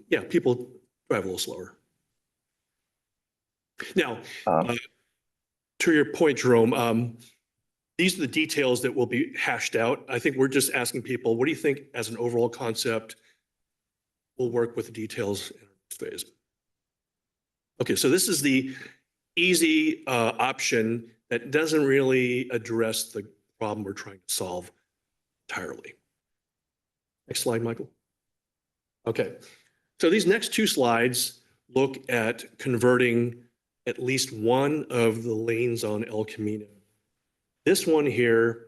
yeah, people drive a little slower. Now, to your point, Jerome, these are the details that will be hashed out. I think we're just asking people, what do you think as an overall concept? We'll work with the details in our next phase. Okay, so this is the easy option that doesn't really address the problem we're trying to solve entirely. Next slide, Michael. Okay, so these next 2 slides look at converting at least one of the lanes on El Camino. This one here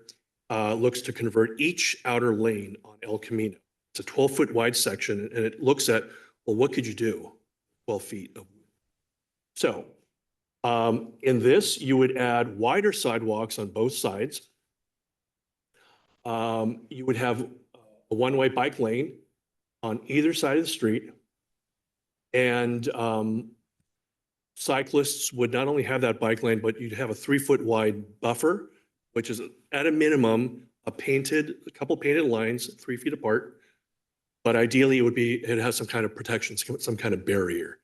looks to convert each outer lane on El Camino. It's a 12-foot wide section, and it looks at, well, what could you do? 12 feet of. So in this, you would add wider sidewalks on both sides. You would have a one-way bike lane on either side of the street. And cyclists would not only have that bike lane, but you'd have a 3-foot wide buffer, which is at a minimum a couple painted lines 3 feet apart. But ideally it has some kind of protection, some kind of barrier.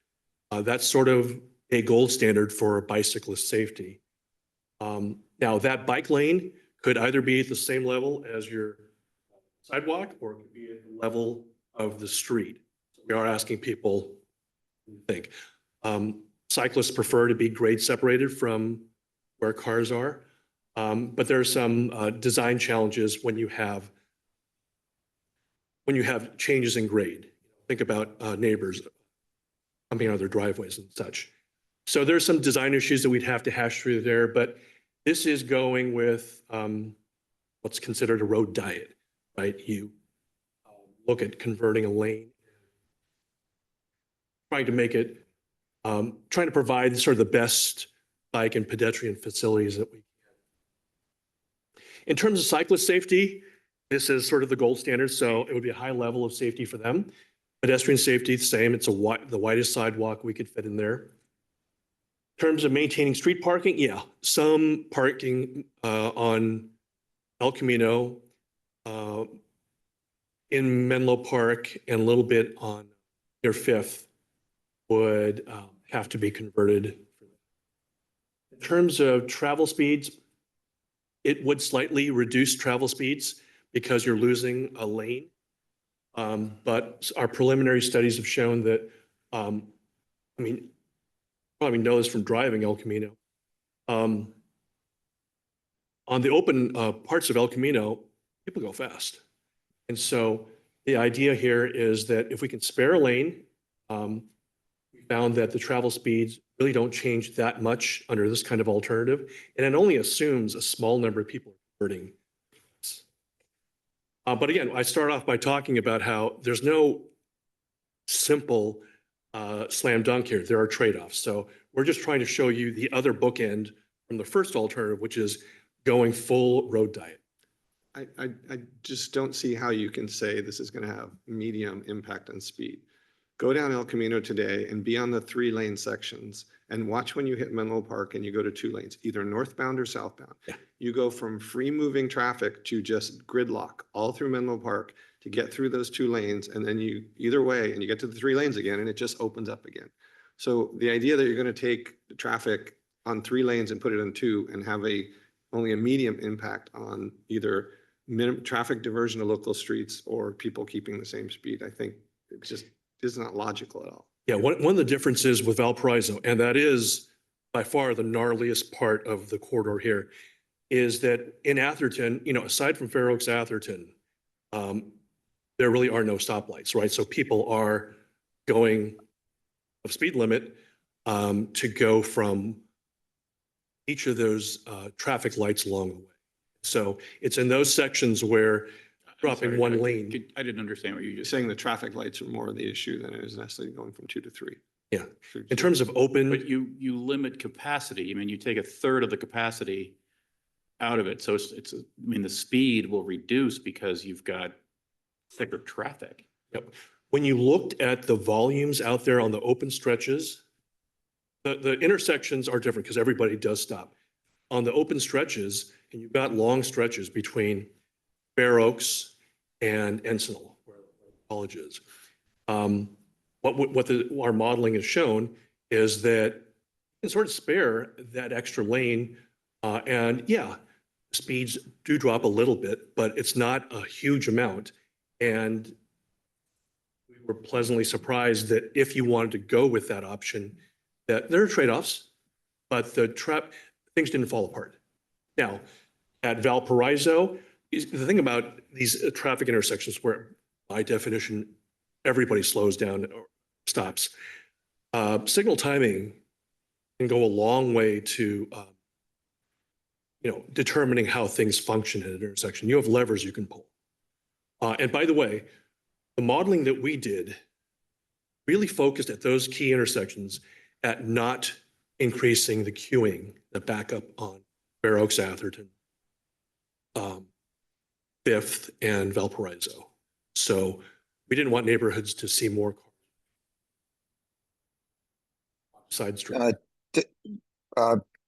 That's sort of a gold standard for bicyclist safety. Now that bike lane could either be at the same level as your sidewalk or it could be at the level of the street. We are asking people what do you think. Cyclists prefer to be grade separated from where cars are, but there are some design challenges when you have changes in grade. Think about neighbors coming out of their driveways and such. So there's some design issues that we'd have to hash through there, but this is going with what's considered a road diet, right? You look at converting a lane, trying to make it, trying to provide sort of the best bike and pedestrian facilities that we can. In terms of cyclist safety, this is sort of the gold standard, so it would be a high level of safety for them. Pedestrian safety, the same. It's the widest sidewalk we could fit in there. In terms of maintaining street parking, yeah, some parking on El Camino, in Menlo Park, and a little bit on near Fifth would have to be converted. In terms of travel speeds, it would slightly reduce travel speeds because you're losing a lane. But our preliminary studies have shown that, I mean, probably know this from driving El Camino. On the open parts of El Camino, people go fast. And so the idea here is that if we can spare a lane, we found that the travel speeds really don't change that much under this kind of alternative. And it only assumes a small number of people are converting. But again, I start off by talking about how there's no simple slam dunk here. There are trade-offs. So we're just trying to show you the other bookend from the first alternative, which is going full road diet. I just don't see how you can say this is going to have medium impact on speed. Go down El Camino today and be on the 3-lane sections and watch when you hit Menlo Park and you go to 2 lanes, either northbound or southbound. Yeah. You go from free moving traffic to just gridlock all through Menlo Park to get through those 2 lanes. And then you either way, and you get to the 3 lanes again, and it just opens up again. So the idea that you're going to take the traffic on 3 lanes and put it on 2 and have only a medium impact on either traffic diversion to local streets or people keeping the same speed, I think it just is not logical at all. Yeah, one of the differences with Valparaiso, and that is by far the gnarliest part of the corridor here, is that in Atherton, aside from Fair Oaks, Atherton, there really are no stoplights, right? So people are going of speed limit to go from each of those traffic lights along the way. So it's in those sections where dropping Sorry, one lane. I didn't understand what you You're just saying the traffic lights are more of the issue than it is necessarily going from 2 to 3. Yeah. In terms of open, But you limit capacity. I mean, you take a third of the capacity out of it. So the speed will reduce because you've got thicker traffic. yep. When you looked at the volumes out there on the open stretches, the intersections are different because everybody does stop. On the open stretches, and you've got long stretches between Fair Oaks and Encinal, where the college is. What our modeling has shown is that you can sort of spare that extra lane. And yeah, speeds do drop a little bit, but it's not a huge amount. And we were pleasantly surprised that if you wanted to go with that option, that there are trade-offs, but things didn't fall apart. Now, at Valparaiso, the thing about these traffic intersections where by definition, everybody slows down or stops, signal timing can go a long way to determining how things function at an intersection. You have levers you can pull. And by the way, the modeling that we did really focused at those key intersections at not increasing the queuing, the backup on Fair Oaks, Atherton, Fifth, and Valparaiso. So we didn't want neighborhoods to see more cars. Side street.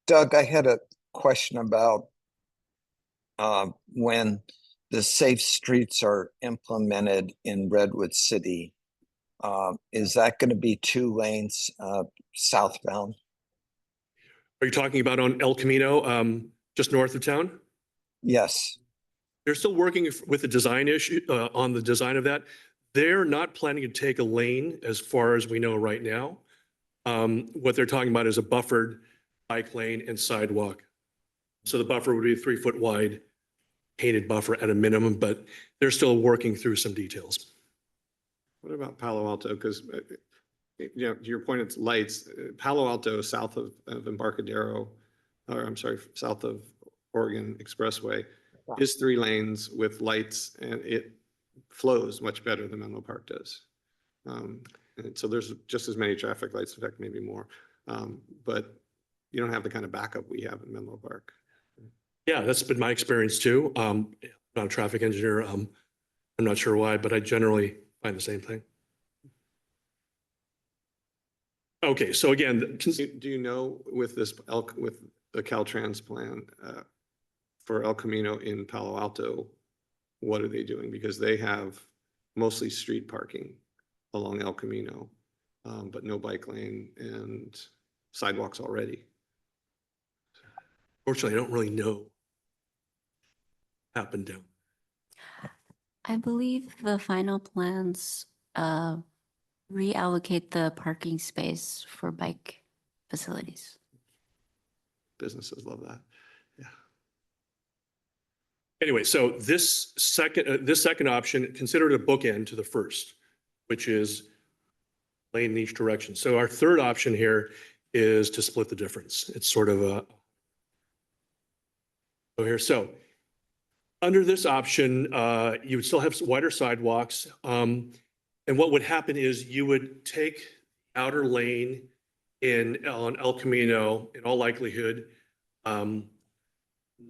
Doug, I had a question about when the safe streets are implemented in Redwood City. Is that going to be 2 lanes southbound? Are you talking about on El Camino, just north of town? Yes. They're still working with the design issue on the design of that. They're not planning to take a lane as far as we know right now. What they're talking about is a buffered bike lane and sidewalk. So the buffer would be a 3-foot wide painted buffer at a minimum, but they're still working through some details. What about Palo Alto? Because, to your point, it's lights. Palo Alto, south of Embarcadero, or I'm sorry, south of Oregon Expressway, is 3 lanes with lights, and it flows much better than Menlo Park does. And so there's just as many traffic lights, in fact, maybe more. But you don't have the kind of backup we have in Menlo Park. Yeah, that's been my experience too. I'm not a traffic engineer. I'm not sure why, but I generally find the same thing. Okay, so again, Do you know with this with the Caltrans plan for El Camino in Palo Alto, what are they doing? Because they have mostly street parking along El Camino, but no bike lane and sidewalks already. fortunately, I don't really know what happened down. I believe the final plans reallocate the parking space for bike facilities. Businesses love that. Yeah. Anyway, so this second option, consider it a bookend to the first, which is lane in each direction. So our third option here is to split the difference. It's sort of a, so under this option, you would still have wider sidewalks. And what would happen is you would take outer lane on El Camino, in all likelihood,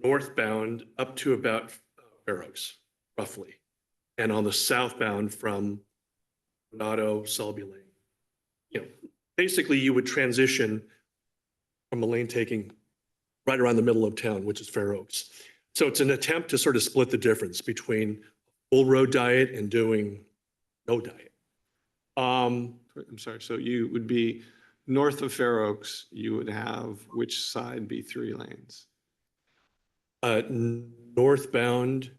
northbound up to about Fair Oaks, roughly. And on the southbound from Renato, Selby Lane. You know, basically you would transition from a lane taking right around the middle of town, which is Fair Oaks. So it's an attempt to sort of split the difference between full road diet and doing no diet. I'm sorry. So you would be north of Fair Oaks, you would have which side be 3 lanes? Northbound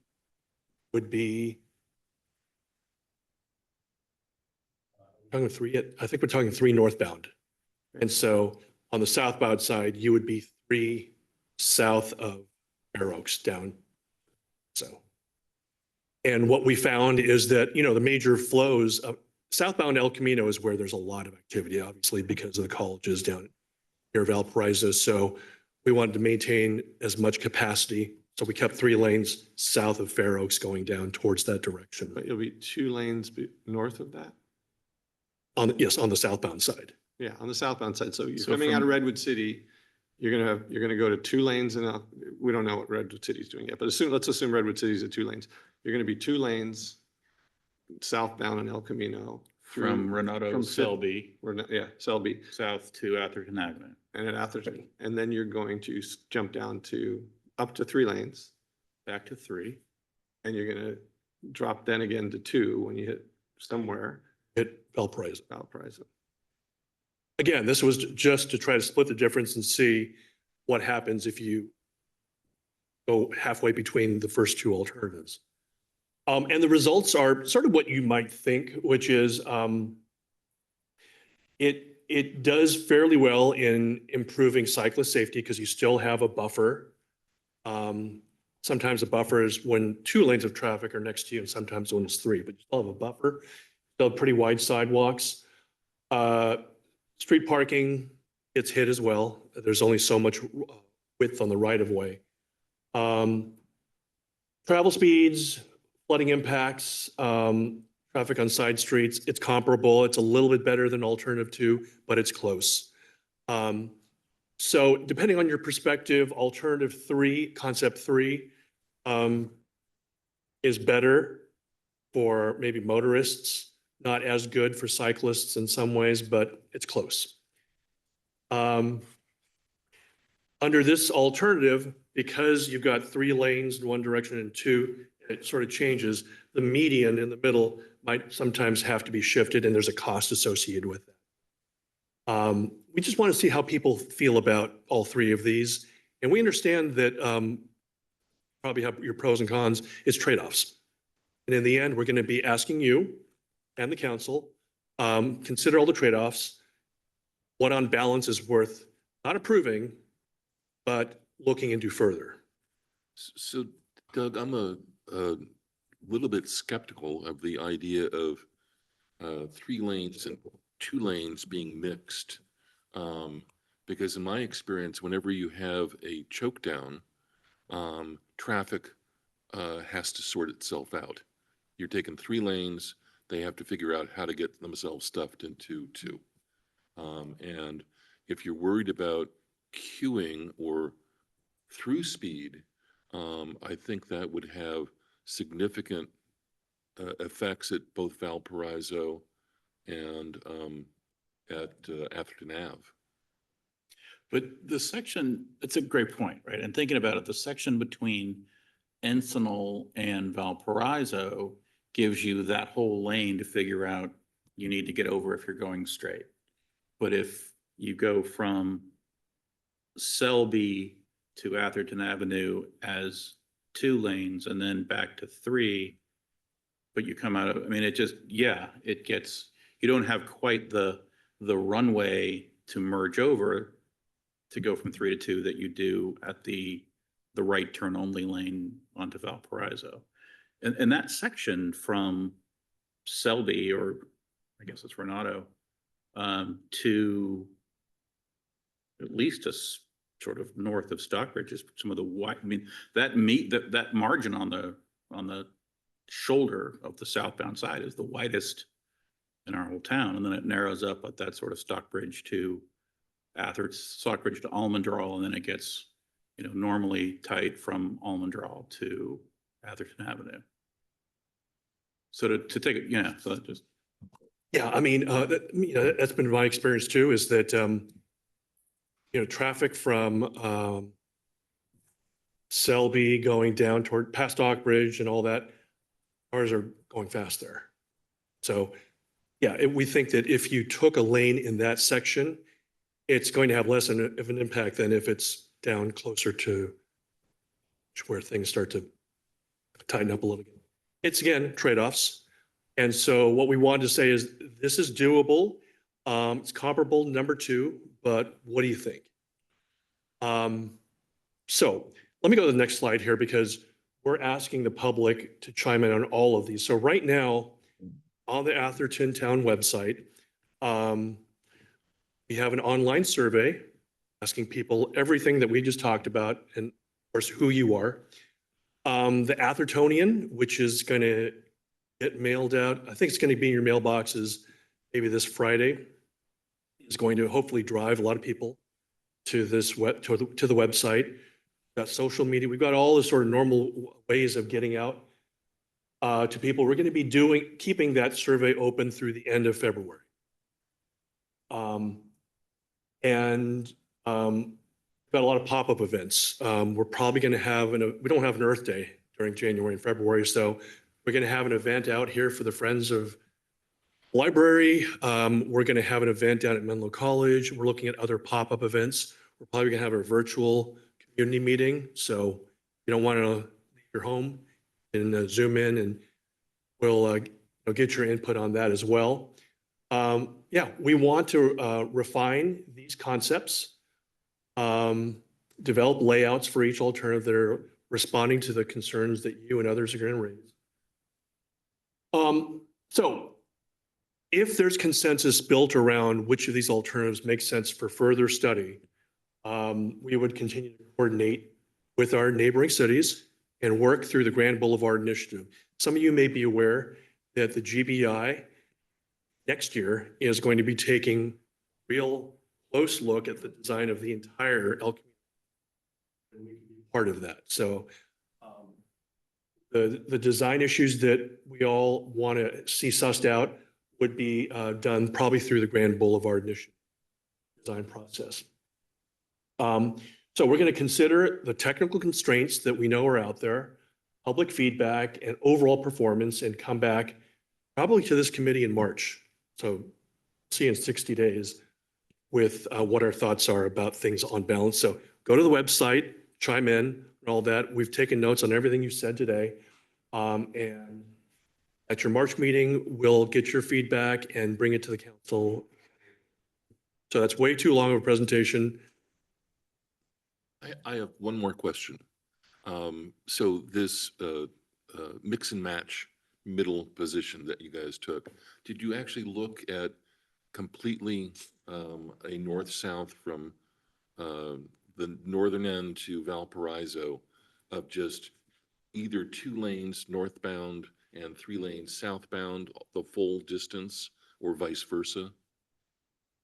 would be talking 3, I think we're talking 3 northbound. And so on the southbound side, you would be 3 south of Fair Oaks down. So, and what we found is that, you know, the major flows of southbound El Camino is where there's a lot of activity, obviously, because of the colleges down near Valparaiso. So we wanted to maintain as much capacity. So we kept 3 lanes south of Fair Oaks going down towards that direction. But it'll be 2 lanes north of that? Yes, on the southbound side. Yeah, on the southbound side. So you're So coming out of from- Redwood City, you're gonna go to 2 lanes and we don't know what Redwood City's doing yet, but let's assume Redwood City's at 2 lanes. You're gonna be 2 lanes southbound on El Camino. From through- Renato from Selby Yeah, Selby, south to Atherton Avenue. and at Atherton. And then you're going to jump down to, up to 3 lanes, Back to 3. and you're gonna drop then again to 2 when you hit somewhere, At Valparaiso. Valparaiso. Again, this was just to try to split the difference and see what happens if you go halfway between the first 2 alternatives. And the results are sort of what you might think, which is it does fairly well in improving cyclist safety because you still have a buffer. Sometimes a buffer is when 2 lanes of traffic are next to you, and sometimes when it's 3, but you still have a buffer. Still have pretty wide sidewalks. Street parking gets hit as well. There's only so much width on the right of way. Travel speeds, flooding impacts, traffic on side streets, it's comparable. It's a little bit better than alternative 2, but it's close. So depending on your perspective, alternative 3, concept 3, is better for maybe motorists, not as good for cyclists in some ways, but it's close. Under this alternative, because you've got 3 lanes in one direction and 2, it sort of changes. The median in the middle might sometimes have to be shifted, and there's a cost associated with that. We just want to see how people feel about all 3 of these. And we understand that probably have your pros and cons, it's trade-offs. And in the end, we're going to be asking you and the council, consider all the trade-offs, what on balance is worth not approving, but looking into further. So Doug, I'm a little bit skeptical of the idea of 3 lanes and 2 lanes being mixed. Because in my experience, whenever you have a choke down, traffic has to sort itself out. You're taking 3 lanes, they have to figure out how to get themselves stuffed into 2. And if you're worried about queuing or through speed, I think that would have significant effects at both Valparaiso and at Atherton Ave. But the section, it's a great point, right? And thinking about it, the section between Encinal and Valparaiso gives you that whole lane to figure out you need to get over if you're going straight. But if you go from Selby to Atherton Avenue as 2 lanes and then back to 3, but you come out of, I mean, it just, yeah, it gets, you don't have quite the runway to merge over to go from 3 to 2 that you do at the right turn only lane onto Valparaiso. And that section from Selby, or I guess it's Renato, to at least sort of north of Stockbridge is some of the wide, I mean, that margin on the shoulder of the southbound side is the widest in our whole town. And then it narrows up at that sort of Stockbridge to Stockbridge to Almondral, and then it gets, normally tight from Almondral to Atherton Avenue. So to take it, yeah, so that just. Yeah, I mean, that's been my experience too, is that, traffic from Selby going down toward past Stockbridge and all that, cars are going fast there. So, yeah, we think that if you took a lane in that section, it's going to have less of an impact than if it's down closer to where things start to tighten up a little bit. It's, again, trade-offs. And so what we wanted to say is this is doable. It's comparable, number 2, but what do you think? So let me go to the next slide here, because we're asking the public to chime in on all of these. So right now, on the Atherton Town website, we have an online survey asking people everything that we just talked about, and of course, who you are. The Athertonian, which is going to get mailed out, I think it's going to be in your mailboxes maybe this Friday, is going to hopefully drive a lot of people to this to the website. We've got social media. We've got all the sort of normal ways of getting out to people. We're going to be keeping that survey open through the end of February. We've got a lot of pop-up events. We're probably going to have, we don't have an Earth Day during January and February, so we're going to have an event out here for the Friends of Library. We're going to have an event down at Menlo College. We're looking at other pop-up events. We're probably going to have a virtual community meeting. So you don't want to leave your home and Zoom in, and we'll get your input on that as well. Yeah, we want to refine these concepts, develop layouts for each alternative that are responding to the concerns that you and others are going to raise. So if there's consensus built around which of these alternatives makes sense for further study, we would continue to coordinate with our neighboring cities and work through the Grand Boulevard Initiative. Some of you may be aware that the GBI next year is going to be taking real close look at the design of the entire El Camino. And we can be part of that. So the design issues that we all want to see sussed out would be done probably through the Grand Boulevard Initiative design process. So we're going to consider the technical constraints that we know are out there, public feedback, and overall performance, and come back probably to this committee in March. So see in 60 days with what our thoughts are about things on balance. So go to the website, chime in and all that. We've taken notes on everything you said today. And at your March meeting, we'll get your feedback and bring it to the council. So that's way too long of a presentation. I have one more question. So this mix and match middle position that you guys took, did you actually look at completely a north-south from the northern end to Valparaiso of just either 2 lanes northbound and 3 lanes southbound, the full distance, or vice versa?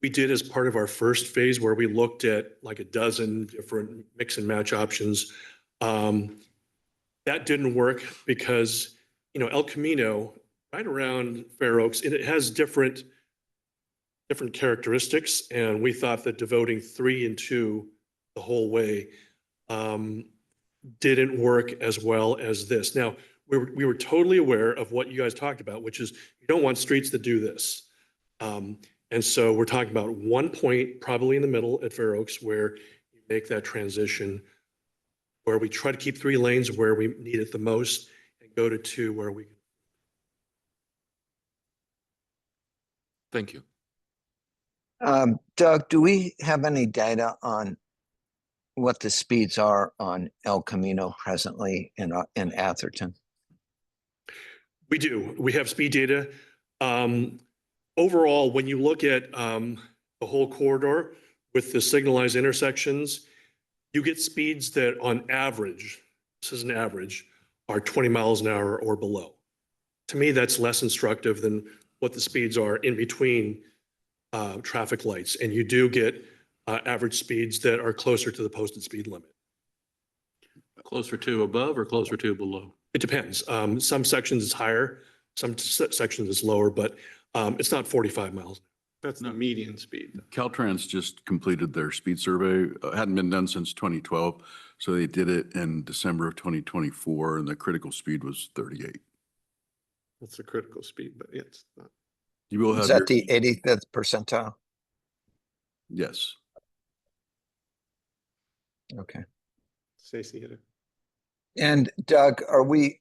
We did as part of our first phase where we looked at like a dozen different mix and match options. That didn't work because, El Camino, right around Fair Oaks, it has different different characteristics, and we thought that devoting 3 and 2 the whole way didn't work as well as this. Now, we were totally aware of what you guys talked about, which is you don't want streets that do this. And so we're talking about one point, probably in the middle at Fair Oaks, where you make that transition, where we try to keep 3 lanes where we need it the most and go to 2 where we. Thank you. Doug, do we have any data on what the speeds are on El Camino presently in Atherton? We do. We have speed data. Overall, when you look at the whole corridor with the signalized intersections, you get speeds that on average, this is an average, are 20 miles an hour or below. To me, that's less instructive than what the speeds are in between traffic lights. And you do get average speeds that are closer to the posted speed limit. Closer to above or closer to below? It depends. Some sections is higher, some sections is lower, but it's not 45 miles. That's the median speed. Caltrans just completed their speed survey. Hadn't been done since 2012. So they did it in December of 2024 and the critical speed was 38. That's the critical speed, but it's not. You will Is have that your, the 85th percentile? yes. Okay. Stacy hit it. And Doug, are we,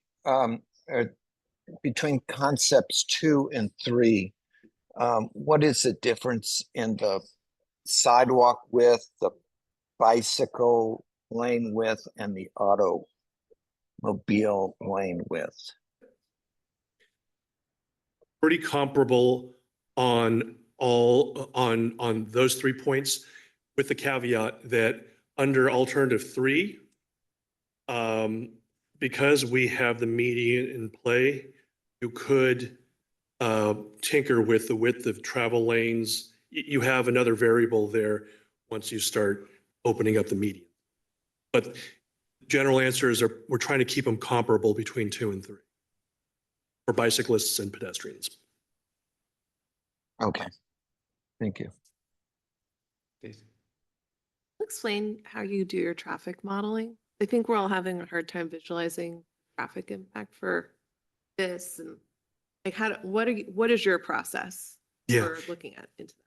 between concepts 2 and 3, what is the difference in the sidewalk width, the bicycle lane width, and the automobile lane width? Pretty comparable on on those 3 points, with the caveat that under alternative 3, because we have the median in play, you could tinker with the width of travel lanes. You have another variable there once you start opening up the median. But general answers are we're trying to keep them comparable between 2 and 3 for bicyclists and pedestrians. Okay, thank you. Stacy. Explain how you do your traffic modeling. I think we're all having a hard time visualizing traffic impact for this, and like what is your process Yeah. for looking at into that?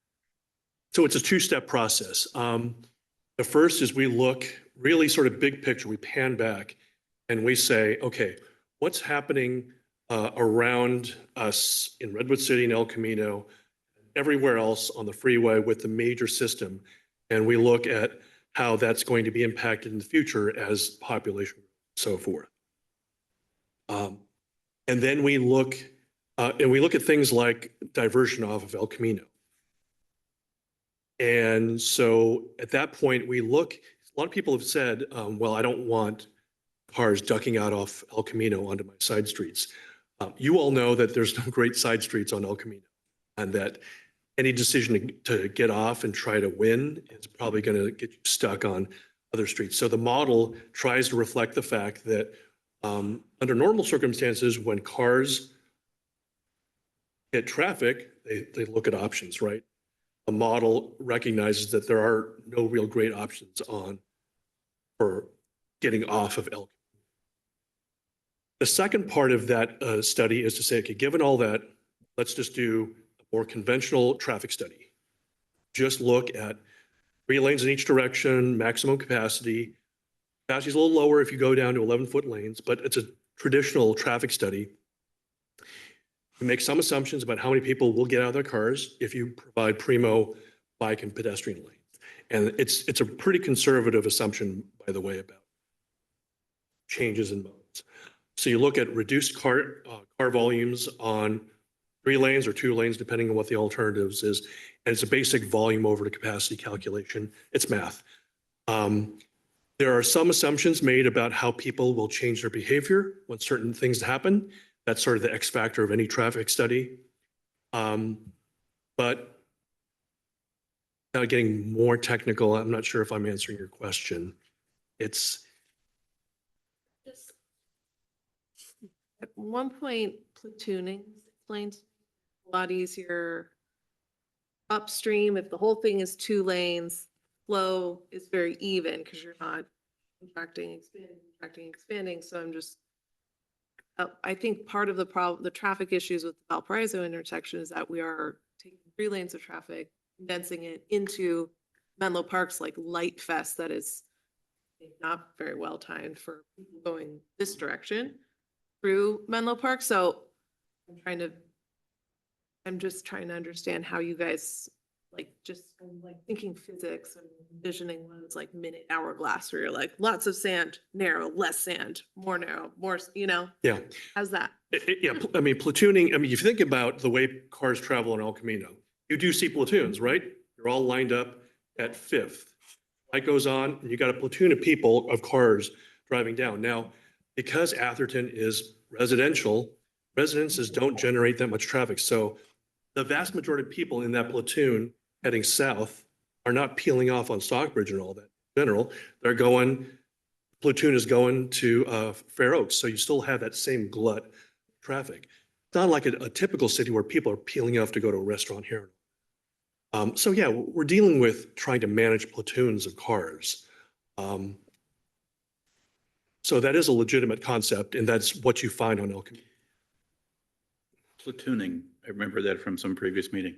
So it's a 2-step process. The first is we look really sort of big picture, we pan back and we say, okay, what's happening around us in Redwood City and El Camino, everywhere else on the freeway with the major system. And we look at how that's going to be impacted in the future as population, so forth. And then we look at things like diversion off of El Camino. And so at that point, we look, a lot of people have said, well, I don't want cars ducking out off El Camino onto my side streets. You all know that there's no great side streets on El Camino, and that any decision to get off and try to win is probably going to get you stuck on other streets. So the model tries to reflect the fact that under normal circumstances, when cars hit traffic, they look at options, right? The model recognizes that there are no real great options for getting off of El Camino. The second part of that study is to say, okay, given all that, let's just do a more conventional traffic study. Just look at 3 lanes in each direction, maximum capacity. Capacity is a little lower if you go down to 11-foot lanes, but it's a traditional traffic study. You make some assumptions about how many people will get out of their cars if you provide primo bike and pedestrian lanes. And it's a pretty conservative assumption, by the way, about changes in modes. So you look at reduced car volumes on 3 lanes or 2 lanes, depending on what the alternatives is. And it's a basic volume over to capacity calculation. It's math. There are some assumptions made about how people will change their behavior when certain things happen. That's sort of the X factor of any traffic study. But now getting more technical, I'm not sure if I'm answering your question. It's Just at one point, platooning was explained a lot easier upstream, if the whole thing is 2 lanes, flow is very even because you're not contracting, expanding. So I'm just, I think part of the problem, the traffic issues with the Valparaiso intersection is that we are taking 3 lanes of traffic, condensing it into Menlo Park's like light fest that is not very well timed for people going this direction through Menlo Park. So I'm just trying to understand how you guys, like, just like thinking physics and envisioning what it's like minute hourglass where you're like, lots of sand, narrow, less sand, more narrow, more, Yeah. how's that? Yeah, I mean, platooning, I mean, if you think about the way cars travel in El Camino, you do see platoons, right? You're all lined up at Fifth. Light goes on, and you got a platoon of people, of cars driving down. Now, because Atherton is residential, residences don't generate that much traffic. So the vast majority of people in that platoon heading south are not peeling off on Stockbridge and all that. In general, they're going, platoon is going to Fair Oaks. So you still have that same glut of traffic. It's not like a typical city where people are peeling off to go to a restaurant here. So yeah, we're dealing with trying to manage platoons of cars. So that is a legitimate concept, and that's what you find on El Camino. Platooning, I remember that from some previous meeting.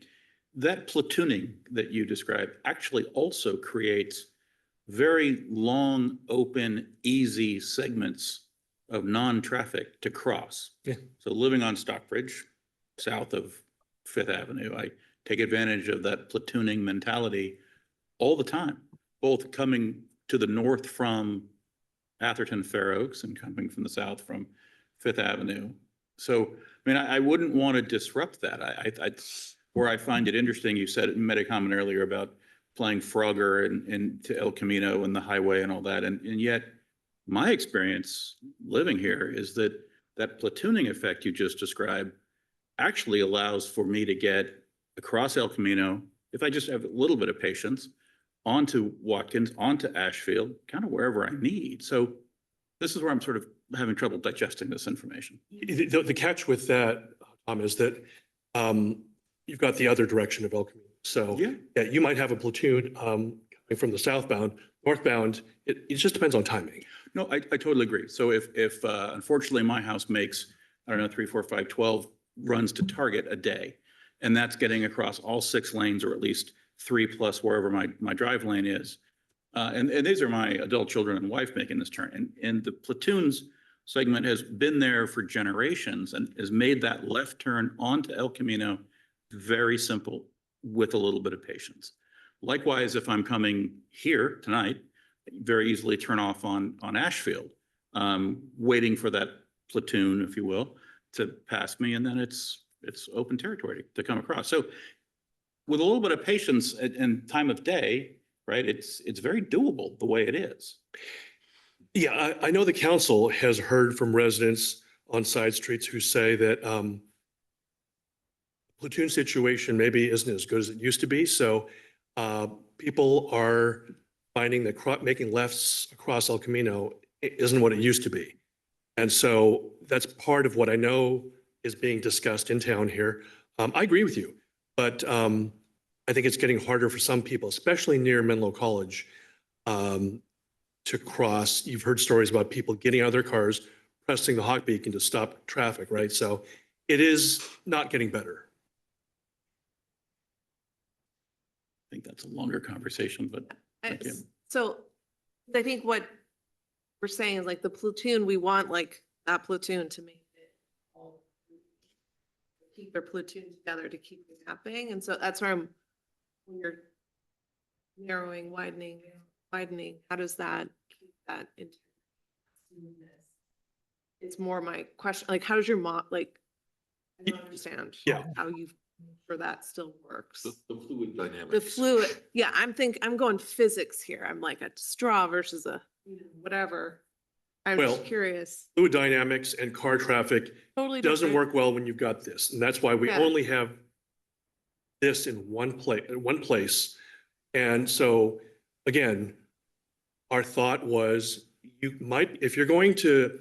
That platooning that you described actually also creates very long, open, easy segments of non-traffic to cross. Yeah. So living on Stockbridge, south of Fifth Avenue, I take advantage of that platooning mentality all the time, both coming to the north from Atherton Fair Oaks and coming from the south from Fifth Avenue. So, I mean, I wouldn't want to disrupt that. Where I find it interesting, you said, made a comment earlier about playing Frogger and to El Camino and the highway and all that. And yet my experience living here is that that platooning effect you just described actually allows for me to get across El Camino, if I just have a little bit of patience, onto Watkins, onto Ashfield, kind of wherever I need. So this is where I'm sort of having trouble digesting this information. The catch with that, Tom, is that you've got the other direction of El Camino. So yeah, you might have a platoon coming from the southbound, northbound. It just depends on timing. No, I totally agree. So if unfortunately my house makes, I don't know, 3, 4, 5, 12 runs to Target a day, and that's getting across all 6 lanes, or at least 3 plus wherever my drive lane is. And these are my adult children and wife making this turn. And the platoons segment has been there for generations and has made that left turn onto El Camino very simple with a little bit of patience. Likewise, if I'm coming here tonight, very easily turn off on Ashfield, waiting for that platoon, if you will, to pass me, and then it's open territory to come across. So with a little bit of patience and time of day, right, it's very doable the way it is. Yeah, I know the council has heard from residents on side streets who say that platoon situation maybe isn't as good as it used to be. So people are finding that making lefts across El Camino isn't what it used to be. And so that's part of what I know is being discussed in town here. I agree with you, but I think it's getting harder for some people, especially near Menlo College, to cross. You've heard stories about people getting out of their cars, pressing the hawk beacon to stop traffic, right? So it is not getting better. I think that's a longer conversation, but thank you. So I think what we're saying is like the platoon, we want like that platoon to make it all, keep their platoon together to keep it happening. And so that's where when you're narrowing, widening, how does that keep that into smoothness? It's more my question, like how does your I don't understand how you for that still works. The fluid dynamics. The fluid, yeah, I'm going physics here. I'm like a straw versus a whatever. I'm Well, just curious. Fluid dynamics and car traffic Totally doesn't different. work well when you've got this. And that's why we Yeah. only have this in one place. And so again, our thought was you might, if you're going to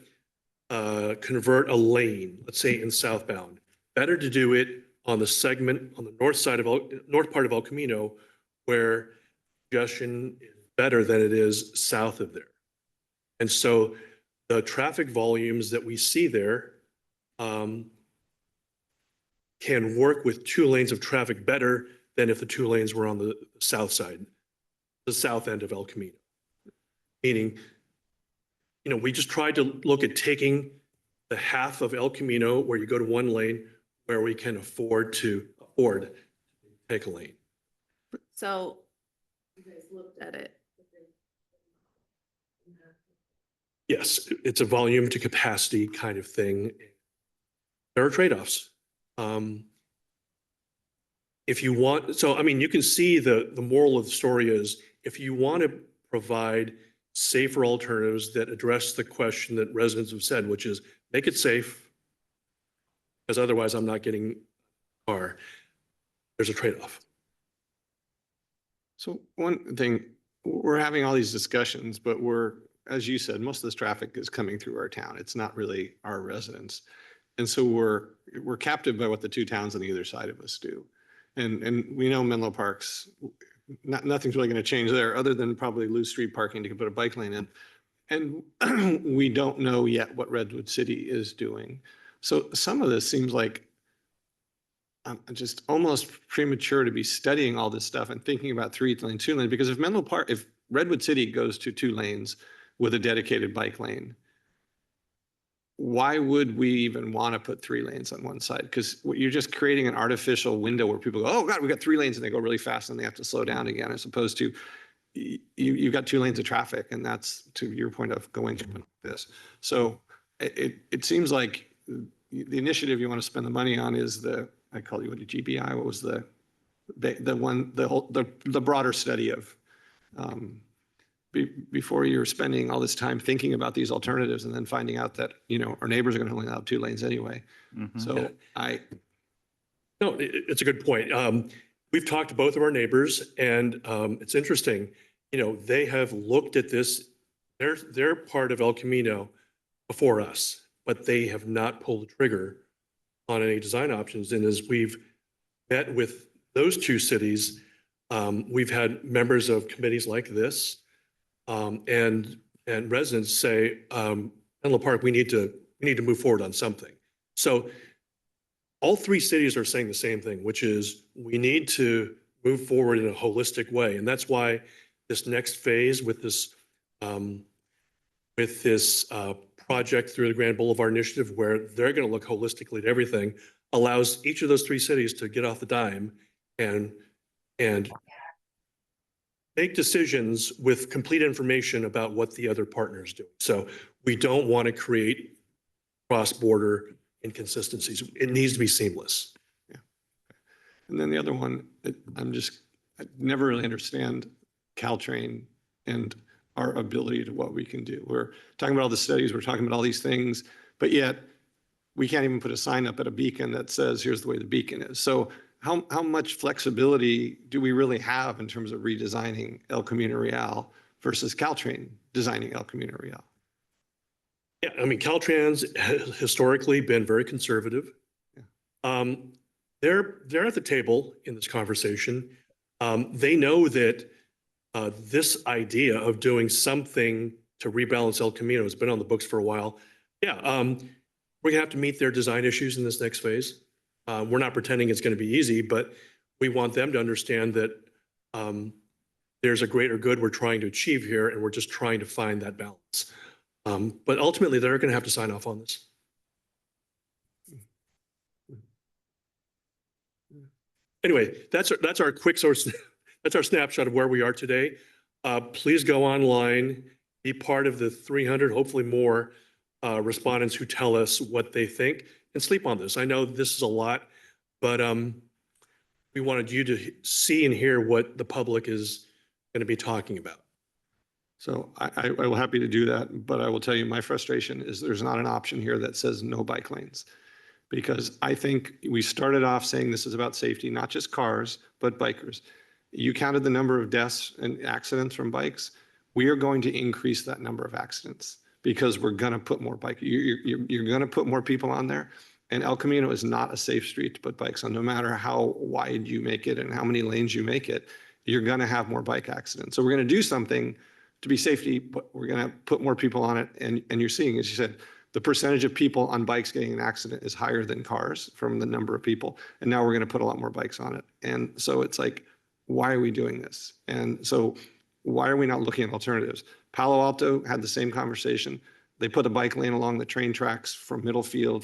convert a lane, let's say in southbound, better to do it on the segment on the north side of north part of El Camino where congestion is better than it is south of there. And so the traffic volumes that we see there can work with 2 lanes of traffic better than if the 2 lanes were on the south side, the south end of El Camino. Meaning, we just tried to look at taking the half of El Camino where you go to 1 lane where we can afford to take a lane. So you guys looked at it. Yes, it's a volume to capacity kind of thing. There are trade-offs. If you want, so I mean, you can see the moral of the story is if you want to provide safer alternatives that address the question that residents have said, which is make it safe, because otherwise I'm not getting a car. There's a trade-off. So one thing, we're having all these discussions, but as you said, most of this traffic is coming through our town. It's not really our residents. And so we're captive by what the 2 towns on either side of us do. And we know Menlo Park's, nothing's really going to change there other than probably lose street parking to put a bike lane in. And we don't know yet what Redwood City is doing. So some of this seems like just almost premature to be studying all this stuff and thinking about 3-lane, 2-lane, because if Redwood City goes to 2 lanes with a dedicated bike lane, why would we even want to put 3 lanes on one side? Because you're just creating an artificial window where people go, oh God, we got 3 lanes, and they go really fast and they have to slow down again, as opposed to you've got 2 lanes of traffic, and that's to your point of going through this. So it seems like the initiative you want to spend the money on is I call you a GBI. What was the broader study of before you're spending all this time thinking about these alternatives and then finding out that, our neighbors are going to only allow 2 lanes anyway. So No, it's a good point. We've talked to both of our neighbors, and it's interesting, they have looked at this. They're part of El Camino before us, but they have not pulled the trigger on any design options. And as we've met with those 2 cities, we've had members of committees like this and residents say, Menlo Park, we need to move forward on something. So all 3 cities are saying the same thing, which is we need to move forward in a holistic way. And that's why this next phase with this project through the Grand Boulevard Initiative, where they're going to look holistically at everything, allows each of those 3 cities to get off the dime and make decisions with complete information about what the other partner is doing. So we don't want to create cross-border inconsistencies. It needs to be seamless. Yeah. And then the other one, I never really understand Caltrain and our ability to what we can do. We're talking about all the studies, we're talking about all these things, but yet we can't even put a sign up at a beacon that says, here's the way the beacon is. So how much flexibility do we really have in terms of redesigning El Camino Real versus Caltrain designing El Camino Real? Yeah, I mean, Caltrans has historically been very conservative. Yeah. They're at the table in this conversation. They know that this idea of doing something to rebalance El Camino has been on the books for a while. Yeah, we're gonna have to meet their design issues in this next phase. We're not pretending it's going to be easy, but we want them to understand that there's a greater good we're trying to achieve here, and we're just trying to find that balance. But ultimately, they're going to have to sign off on this. Anyway, that's our quick source. That's our snapshot of where we are today. Please go online, be part of the 300, hopefully more, respondents who tell us what they think, and sleep on this. I know this is a lot, but we wanted you to see and hear what the public is going to be talking about. So I will happy to do that, but I will tell you my frustration is there's not an option here that says no bike lanes. Because I think we started off saying this is about safety, not just cars, but bikers. You counted the number of deaths and accidents from bikes. We are going to increase that number of accidents because we're going to put more you're going to put more people on there. And El Camino is not a safe street to put bikes on, no matter how wide you make it and how many lanes you make it, you're gonna have more bike accidents. So we're gonna do something to be safety, but we're gonna put more people on it. And you're seeing, as you said, the percentage of people on bikes getting in an accident is higher than cars from the number of people. And now we're gonna put a lot more bikes on it. And so it's like, why are we doing this? And so why are we not looking at alternatives? Palo Alto had the same conversation. They put a bike lane along the train tracks from Middlefield,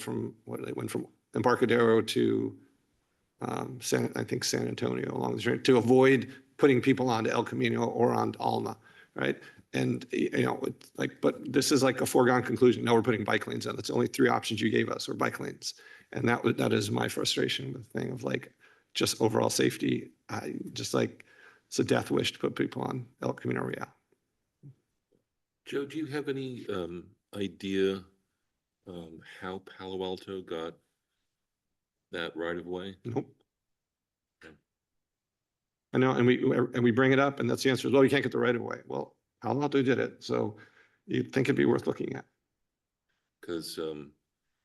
they went from Embarcadero to San Antonio along the train to avoid putting people onto El Camino or on Alma, right? And it's like, but this is like a foregone conclusion. No, we're putting bike lanes on. That's the only three options you gave us were bike lanes. And that is my frustration with the thing of like just overall safety. Just like it's a death wish to put people on El Camino Real. Joe, do you have any idea how Palo Alto got that right of way? Nope. Okay. I know, and we bring it up, and that's the answer. Well, you can't get the right of way. Well, Palo Alto did it, so you'd think it'd be worth looking at. Because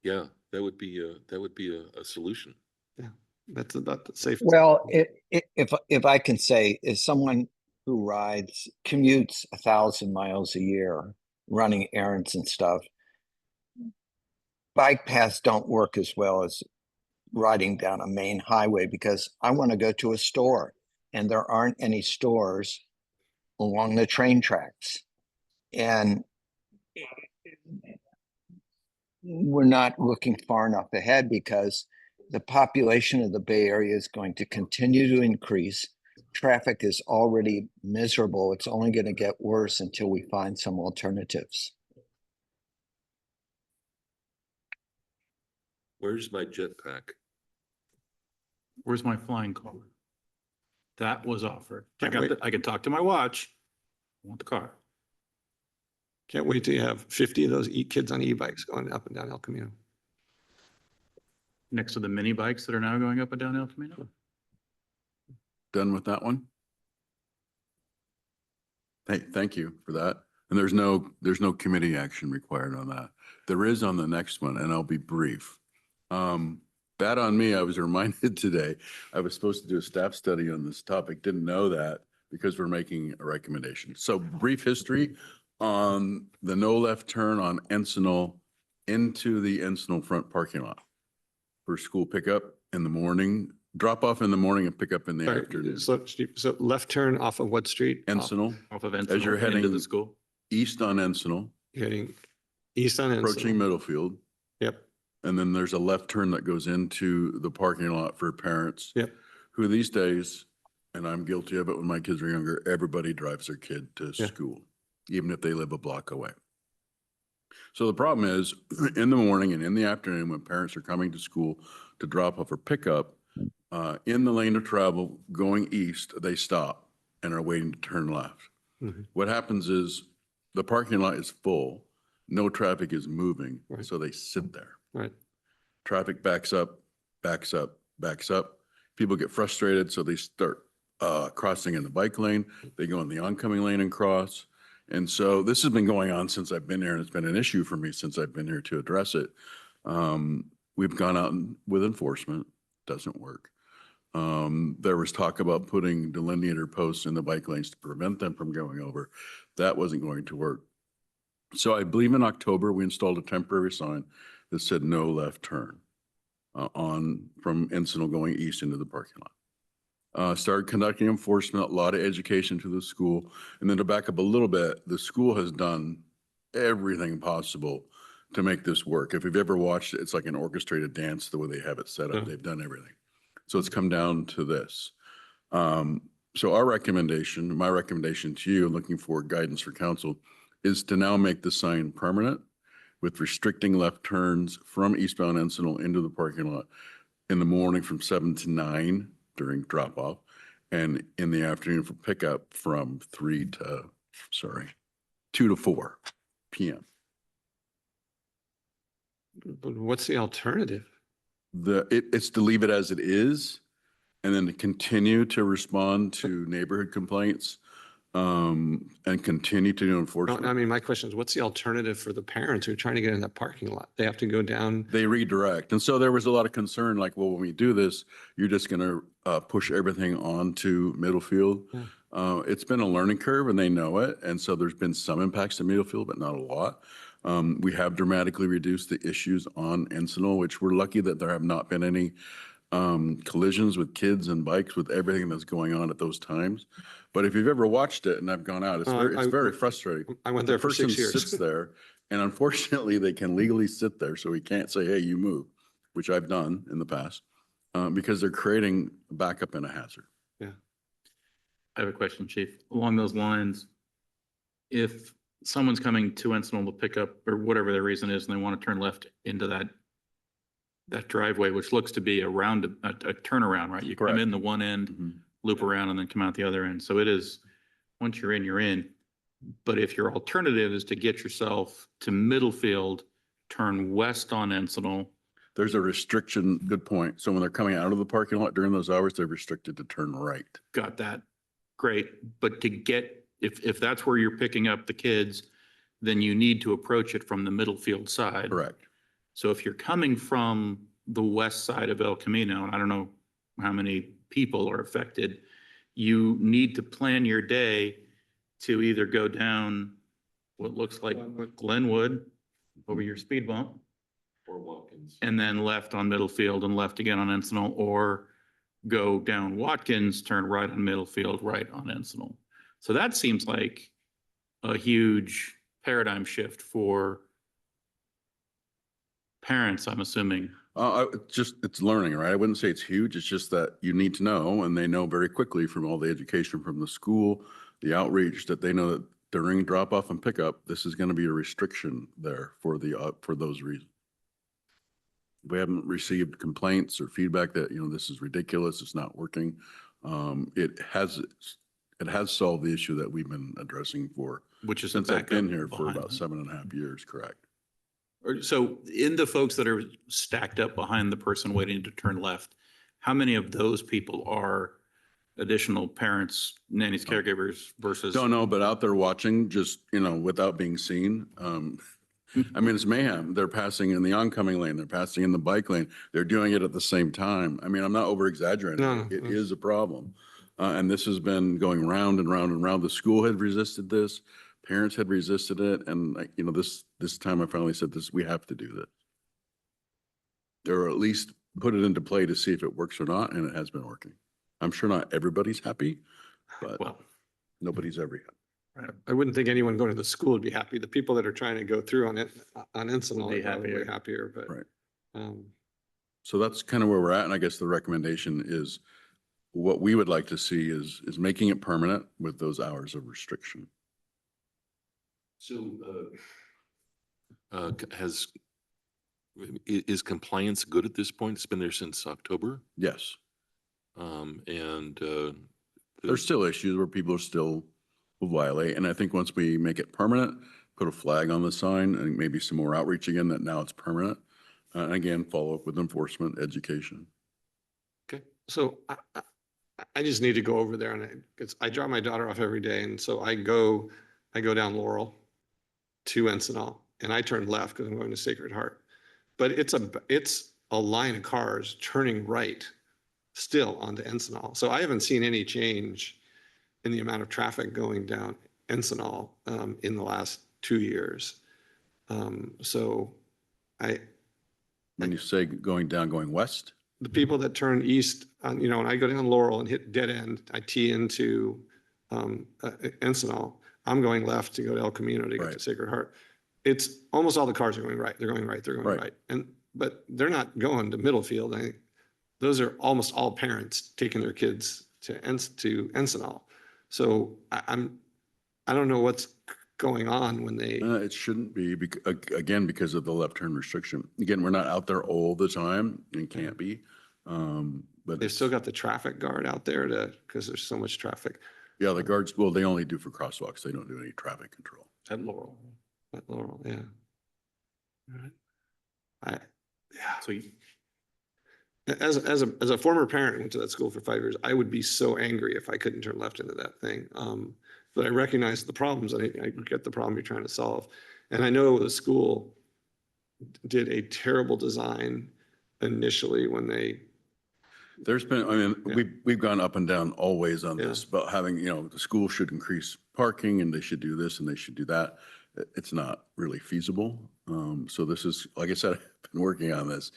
yeah, that would be a solution. Yeah, that's safe. Well, if I can say, as someone who commutes 1,000 miles a year, running errands and stuff, bike paths don't work as well as riding down a main highway because I want to go to a store and there aren't any stores along the train tracks. And we're not looking far enough ahead because the population of the Bay Area is going to continue to increase. Traffic is already miserable. It's only going to get worse until we find some alternatives. Where's my jetpack? Where's my flying car? That was offered. I Can't wait. I can talk to my watch. I want the car. Can't wait till you have 50 of those kids on e-bikes going up and down El Camino. Next to the mini bikes that are now going up and down El Camino. Done with that one? Thank you for that. And there's no committee action required on that. There is on the next one, and I'll be brief. Bad on me, I was reminded today, I was supposed to do a staff study on this topic, didn't know that because we're making a recommendation. So brief history on the no left turn on Encinal into the Encinal front parking lot for school pickup in the morning, drop off in the morning and pick up in the Sorry, afternoon. So left turn off of what street? Encinal, Off of as Encinal you're into heading the school. east on Encinal, Heading east on approaching Ensign. Middlefield. Yep, And then there's a left turn that goes into the parking lot for parents. Yep. Who these days, and I'm guilty of it when my kids were younger, everybody drives their kid to Yeah. school, even if they live a block away. So the problem is, in the morning and in the afternoon, when parents are coming to school to drop off or pick up, in the lane of travel going east, they stop and are waiting to turn left. Mhm. What happens is the parking lot is full, no traffic is moving, Right. so they sit there. right. Traffic backs up, backs up, backs up. People get frustrated, so they start crossing in the bike lane. They go in the oncoming lane and cross. And so this has been going on since I've been here, and it's been an issue for me since I've been here to address it. We've gone out with enforcement, doesn't work. There was talk about putting delineator posts in the bike lanes to prevent them from going over. That wasn't going to work. So I believe in October, we installed a temporary sign that said no left turn from Encinal going east into the parking lot. Started conducting enforcement, a lot of education to the school. And then to back up a little bit, the school has done everything possible to make this work. If you've ever watched it, it's like an orchestrated dance, the way they have it set up. Yeah. They've done everything. So it's come down to this. So my recommendation to you, looking for guidance for council, is to now make the sign permanent with restricting left turns from eastbound Encinal into the parking lot in the morning from 7 to 9 during drop off, and in the afternoon for pickup from 2 to 4 PM. But what's the alternative? It's to leave it as it is and then to continue to respond to neighborhood complaints and continue to do No, enforcement. I mean, my question is, what's the alternative for the parents who are trying to get in that parking lot? They have to go down. They redirect. And so there was a lot of concern, like, well, when we do this, you're just gonna push everything onto Middlefield. Yeah. It's been a learning curve and they know it. And so there's been some impacts to Middlefield, but not a lot. We have dramatically reduced the issues on Encinal, which we're lucky that there have not been any collisions with kids and bikes with everything that's going on at those times. But if you've ever watched it, and I've gone out, it's Oh, very, I- it's very frustrating. I went The there for 6 person years. sits there, and unfortunately, they can legally sit there, so we can't say, hey, you move, which I've done in the past, because they're creating a backup and a hazard. I have a question, Chief. Along those lines, if someone's coming to Encinal to pick up, or whatever their reason is, and they want to turn left into that driveway, which looks to be a turnaround, right? You come Correct. in the one end, Mhm. loop around, and then come out the other end. So it is, once you're in, you're in. But if your alternative is to get yourself to Middlefield, turn west on Encinal, There's a restriction, good point. So when they're coming out of the parking lot during those hours, they're restricted to turn right. got that, great. But to get, if that's where you're picking up the kids, then you need to approach it from the Middlefield side. Correct. So if you're coming from the west side of El Camino, and I don't know how many people are affected, you need to plan your day to either go down what looks like Glenwood over your speed bump, Or Watkins. and then left on Middlefield and left again on Encinal, or go down Watkins, turn right on Middlefield, right on Encinal. So that seems like a huge paradigm shift for parents, I'm assuming. It's learning, right? I wouldn't say it's huge. It's just that you need to know, and they know very quickly from all the education from the school, the outreach, that they know that during drop off and pickup, this is going to be a restriction there for for those reasons. We haven't received complaints or feedback that, this is ridiculous, it's not working. It has solved the issue that we've been addressing Which is since I've been here for behind about that. 7.5 years, correct? So in the folks that are stacked up behind the person waiting to turn left, how many of those people are additional parents, nannies, caregivers versus? Don't know, but out there watching, just, without being seen. I mean, it's mayhem. They're passing in the oncoming lane, they're passing in the bike lane, they're doing it at the same time. I mean, I'm not over exaggerating. No, It no. is a problem. And this has been going round and round and round. The school had resisted this, parents had resisted it. And this time I finally said this, we have to do this. Or at least put it into play to see if it works or not. And it has been working. I'm sure not everybody's happy, but Well, nobody's ever happy. I wouldn't think anyone going to the school would be happy. The people that are trying to go through on Encinal Would be are probably happier. happier, but. Right. um, So that's kind of where we're at. And I guess the recommendation is what we would like to see is making it permanent with those hours of restriction. So, is compliance good at this point? It's been there since October. Yes, And there's still issues where people still will violate. And I think once we make it permanent, put a flag on the sign and maybe some more outreach again, that now it's permanent. And again, follow up with enforcement, education. Okay, so I just need to go over there and I drop my daughter off every day. And so I go down Laurel to Encinal and I turn left because I'm going to Sacred Heart. But it's a line of cars turning right still onto Encinal. So I haven't seen any change in the amount of traffic going down Encinal in the last 2 years. So When you say going down, going west, the people that turn east on, when I go down Laurel and hit dead end, I tee into Encinal. I'm going left to go to El Camino to get to Right. Sacred Heart. It's almost all the cars are going right. They're going right. They're going Right. right. But they're not going to Middlefield. Those are almost all parents taking their kids to Encinal. So I don't know what's going on when they. it shouldn't be, again, because of the left turn restriction. Again, we're not out there all the time and can't be. But They've still got the traffic guard out there because there's so much traffic yeah, the guards, well, they only do for crosswalks. They don't do any traffic control. at Laurel. at Laurel, yeah. All right. Yeah. So you- As a former parent who went to that school for 5 years, I would be so angry if I couldn't turn left into that thing. but I recognize the problems. I get the problem you're trying to solve. And I know the school did a terrible design initially when they, There's been, I mean, Yeah. we've gone up and down always on Yeah. this, about having, the school should increase parking and they should do this and they should do that. It's not really feasible. So this is, like I said, I've been working on this.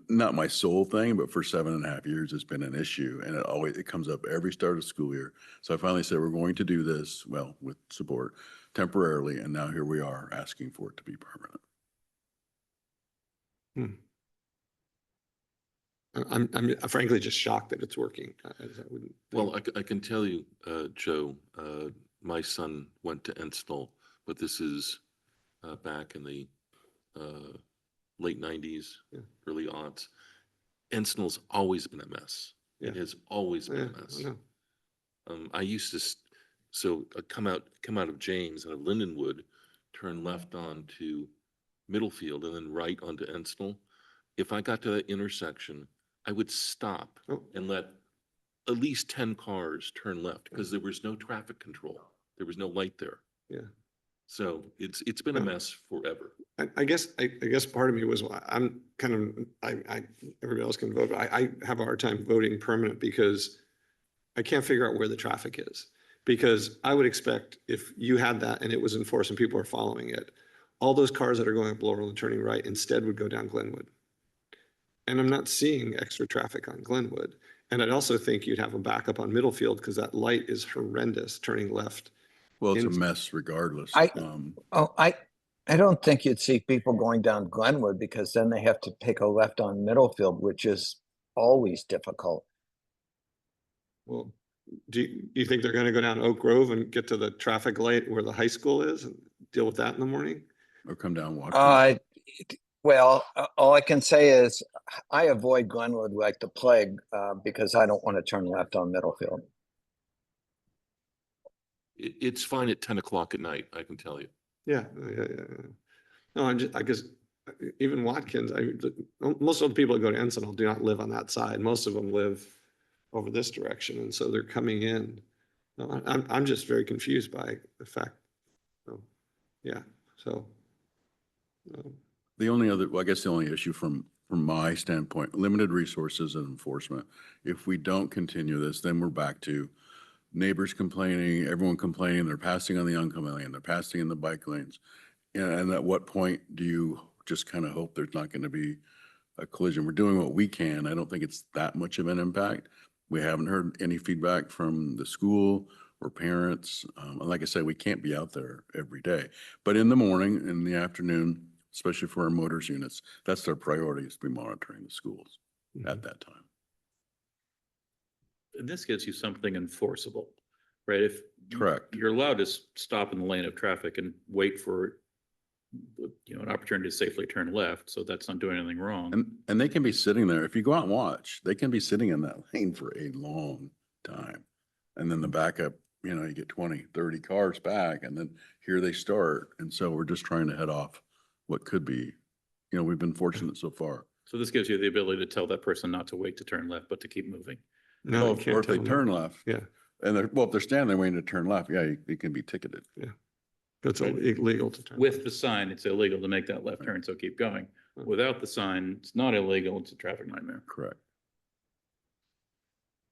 Not my sole thing, but for 7.5 years, it's been an issue and it comes up every start of school year. So I finally said, we're going to do this, well, with support temporarily. And now here we are asking for it to be permanent. I'm frankly just shocked that it's working. I wouldn't. Well, I can tell you, Joe, my son went to Enstall, but this is back in the late 90s, Yeah. early aughts. Enstall's always been a mess. It Yeah. has always been Yeah, a mess. I know. I used to, so I'd come out of James out of Lindenwood, turn left onto Middlefield and then right onto Enstall. If I got to that intersection, I would stop Oh. and let at least 10 cars turn left because there was no traffic control. There was no light there. Yeah. So it's been a Yeah. mess forever. I guess part of me was, well, I'm kind of, everybody else can vote, but I have a hard time voting permanent because I can't figure out where the traffic is. Because I would expect if you had that and it was enforced and people are following it, all those cars that are going up Laurel and turning right instead would go down Glenwood. And I'm not seeing extra traffic on Glenwood. And I'd also think you'd have a backup on Middlefield because that light is horrendous turning left. Well, it's a Into- mess regardless. I don't think you'd see people going down Glenwood because then they have to take a left on Middlefield, which is always difficult. Well, do you think they're gonna go down Oak Grove and get to the traffic light where the high school is and deal with that in the morning? Or come down Watkins. Well, all I can say is I avoid Glenwood like the plague because I don't want to turn left on Middlefield. It's fine at 10 o'clock at night, I can tell you. Yeah. No, I guess even Watkins, most of the people that go to Encinal do not live on that side. Most of them live over this direction. And so they're coming in. No, I'm just very confused by the fact. So, yeah, so. The only other, well, I guess the only issue from my standpoint, limited resources and enforcement. If we don't continue this, then we're back to neighbors complaining, everyone complaining, they're passing on the oncoming lane, they're passing in the bike lanes. And at what point do you just kind of hope there's not going to be a collision? We're doing what we can. I don't think it's that much of an impact. We haven't heard any feedback from the school or parents. And like I said, we can't be out there every day. But in the morning, in the afternoon, especially for our motors units, that's their priority, is to be monitoring the schools at that time. And this gives you something enforceable, right? If Correct. you're allowed to stop in the lane of traffic and wait for, an opportunity to safely turn left, so that's not doing anything wrong. And they can be sitting there, if you go out and watch, they can be sitting in that lane for a long time. And then the backup, you get 20, 30 cars back, and then here they start. And so we're just trying to head off what could be, we've been fortunate so far. So this gives you the ability to tell that person not to wait to turn left, but to keep moving. No, you Or can't if they tell them. turn left. Yeah. And if they're standing there waiting to turn left, yeah, you can be ticketed. It's illegal to turn. With the sign, it's illegal to make that left turn, so keep going. Without the sign, it's not illegal, it's a traffic nightmare. Correct.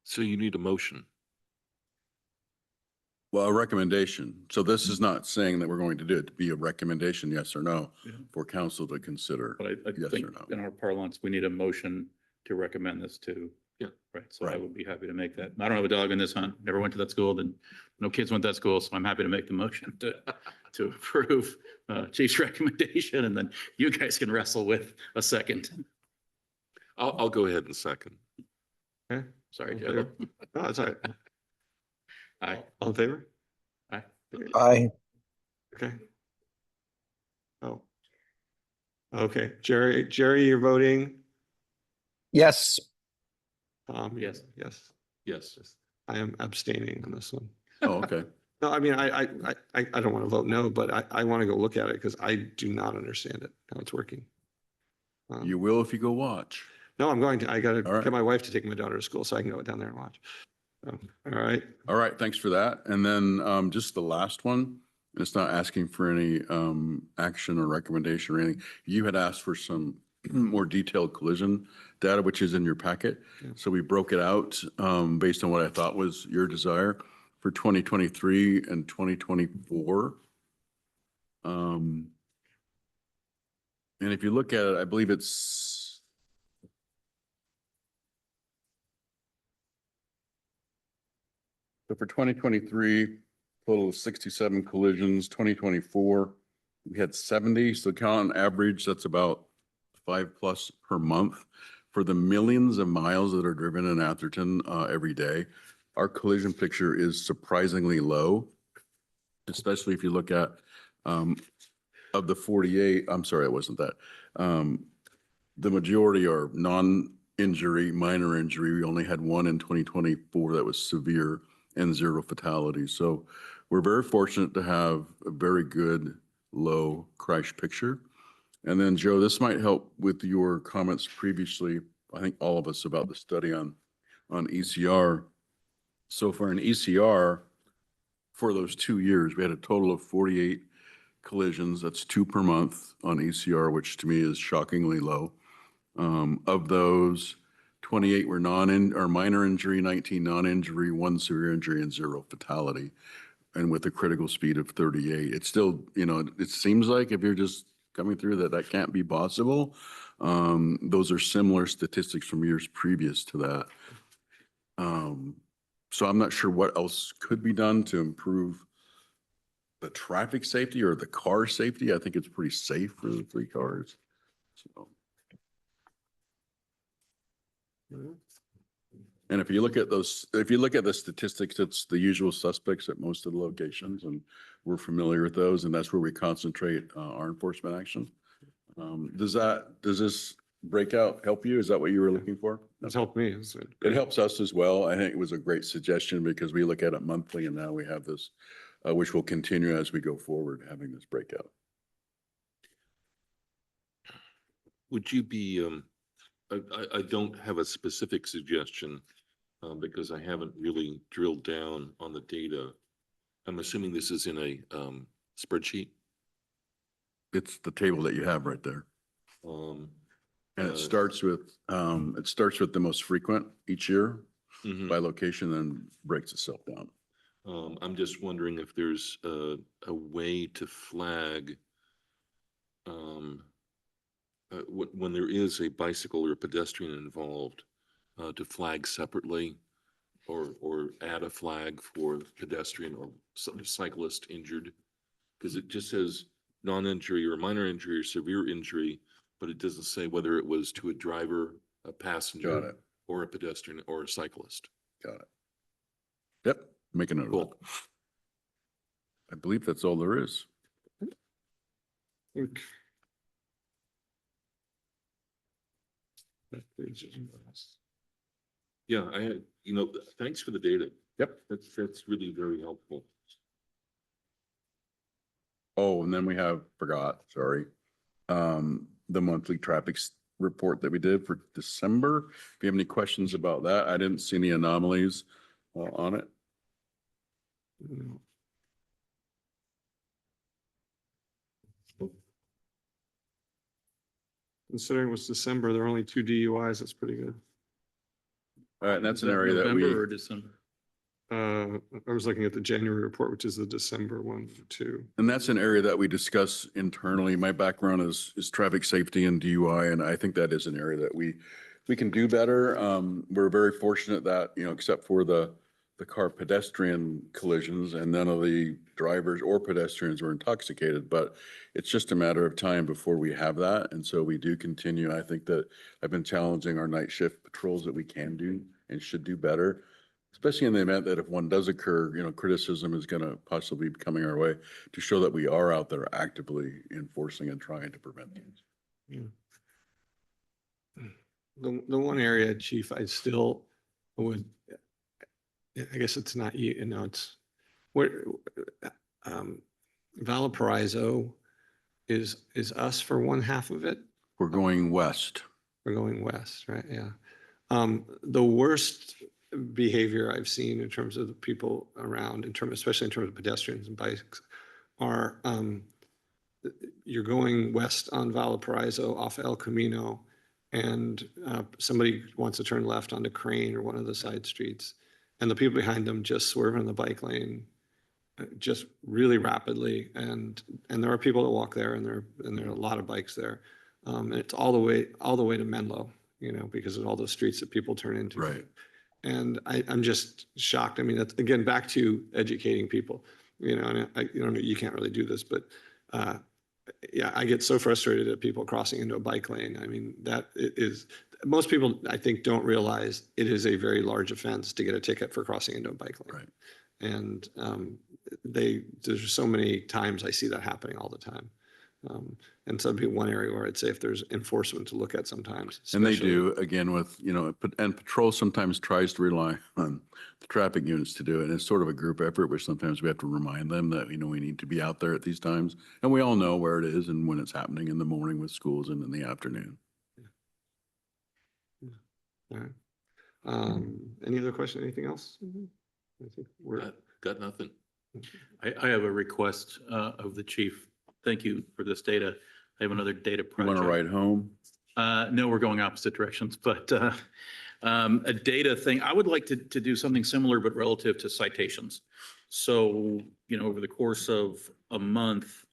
So you need a motion. Well, a recommendation. So this is not saying that we're going to do it, to be a recommendation, yes or no, Yeah. for council to consider. But I Yes or think no? in our parlance, we need a motion to recommend this to. Yeah. Right, so I Right. would be happy to make that. I don't have a dog in this hunt, never went to that school, then no kids went to that school, so I'm happy to make the motion to approve Chief's recommendation, and then you guys can wrestle with a second. I'll go ahead and second. Okay. Sorry, All in Joe. favor? No, that's all right. Aye. All in favor? Aye. Okay. Oh. Okay, Jerry, you're voting. Yes, Yes. Yes. Yes. I am abstaining on this one. Oh, okay. No, I mean, I don't want to vote no, but I want to go look at it because I do not understand it, how it's working. You will if you go watch. No, I'm going to, I got All to right. get my wife to take my daughter to school so I can go down there and watch. Oh, all right. All right, thanks for that. And then just the last one, and it's not asking for any action or recommendation or anything. You had asked for some more detailed collision data, which is in your packet. Yeah. So we broke it out based on what I thought was your desire for 2023 and 2024. And if you look at it, I believe it's so for 2023, total of 67 collisions. 2024, we had 70. So count on average, that's about 5+ per month. For the millions of miles that are driven in Atherton every day, our collision picture is surprisingly low, especially if you look at of the 48, I'm sorry, it wasn't that. The majority are non-injury, minor injury. We only had one in 2024 that was severe and 0 fatalities. So we're very fortunate to have a very good low crash picture. And then Joe, this might help with your comments previously, I think all of us, about the study on ECR. So for an ECR, for those 2 years, we had a total of 48 collisions. That's 2 per month on ECR, which to me is shockingly low. Of those, 28 were minor injury, 19 non-injury, 1 severe injury, and 0 fatality. And with a critical speed of 38, it's still, it seems like if you're just coming through that can't be possible. Those are similar statistics from years previous to that. So I'm not sure what else could be done to improve the traffic safety or the car safety. I think it's pretty safe for the 3 cars. So. And if you look at the statistics, it's the usual suspects at most of the locations, and we're familiar with those, and that's where we concentrate our enforcement action. Does this breakout help you? Is that what you were looking for? That's helped me. It helps us as well. I think it was a great suggestion because we look at it monthly, and now we have this, which will continue as we go forward, having this breakout. Would you be, I don't have a specific suggestion because I haven't really drilled down on the data. I'm assuming this is in a spreadsheet. It's the table that you have right there. And it starts with the most frequent each year by location, then breaks itself down. I'm just wondering if there's a way to flag when there is a bicycle or a pedestrian involved, to flag separately or add a flag for pedestrian or cyclist injured. Because it just says non-injury or minor injury or severe injury, but it doesn't say whether it was to a driver, a passenger, or a pedestrian or a cyclist. Got it. Yep, make a note of that. I believe that's all there is. Yeah, I had, thanks for the data. Yep. That's really very helpful. Oh, and then we sorry. The monthly traffic report that we did for December. If you have any questions about that, I didn't see any anomalies on it. Considering it was December, there are only 2 DUIs. That's pretty good. All right, and that's an area that November or December? I was looking at the January report, which is the December one for 2. And that's an area that we discuss internally. My background is traffic safety and DUI, and I think that is an area that we can do better. We're very fortunate that, except for the car pedestrian collisions and none of the drivers or pedestrians were intoxicated, but it's just a matter of time before we have that. And so we do continue. I think that I've been challenging our night shift patrols that we can do and should do better, especially in the event that if one does occur, criticism is going to possibly be coming our way, to show that we are out there actively enforcing and trying to prevent things. Yeah. The one area, Chief, I still would, I guess it's not it's where Valparaiso is us for one half of it. We're going west. We're going west, right? Yeah. The worst behavior I've seen in terms of the people around, especially in terms of pedestrians and bikes, are you're going west on Valparaiso off El Camino, and somebody wants to turn left onto Crane or one of the side streets, and the people behind them just swerve in the bike lane just really rapidly, and there are people that walk there, and there are a lot of bikes there, and it's all the way to Menlo, because of all those streets that people turn into. Right. And I'm just shocked. I mean, that's again back to educating people, and you can't really do this, but yeah, I get so frustrated at people crossing into a bike lane. I mean, most people, I think, don't realize it is a very large offense to get a ticket for crossing into a bike lane. Right. And there's so many times I see that happening all the time. And so it'd be one area where I'd say if there's enforcement to look at sometimes. And they especially- do, again, with, and patrol sometimes tries to rely on the traffic units to do it. And it's sort of a group effort, which sometimes we have to remind them that, we need to be out there at these times. And we all know where it is and when it's happening in the morning with schools and in the afternoon. All right. Any other question? Anything else? I think we're. Got nothing. I have a request of the chief. Thank you for this data. I have another data You project. want to ride home? No, we're going opposite directions, but a data thing. I would like to do something similar, but relative to citations. So, over the course of a month,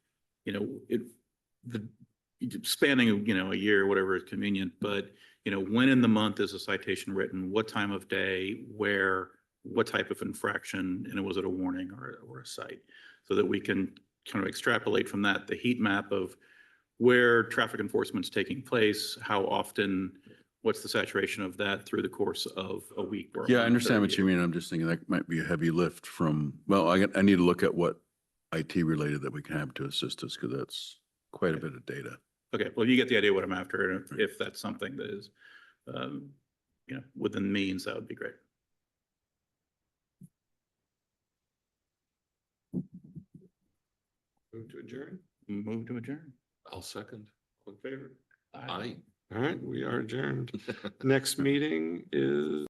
spanning, a year, whatever is convenient, but, when in the month is a citation written, what time of day, where, what type of infraction, and was it a warning or a cite? So that we can kind of extrapolate from that, the heat map of where traffic enforcement's taking place, how often, what's the saturation of that through the course of a week? Or a Yeah, I month understand or a what you year. mean. I'm just thinking that might be a heavy lift I need to look at what IT related that we can have to assist us, because that's quite a bit of data. Okay, well, you get the idea what I'm after, and if that's something that is, within means, that would be great. Move to adjourn. Move to adjourn. I'll second. All in favor? Aye. All right, we are adjourned. Next meeting is.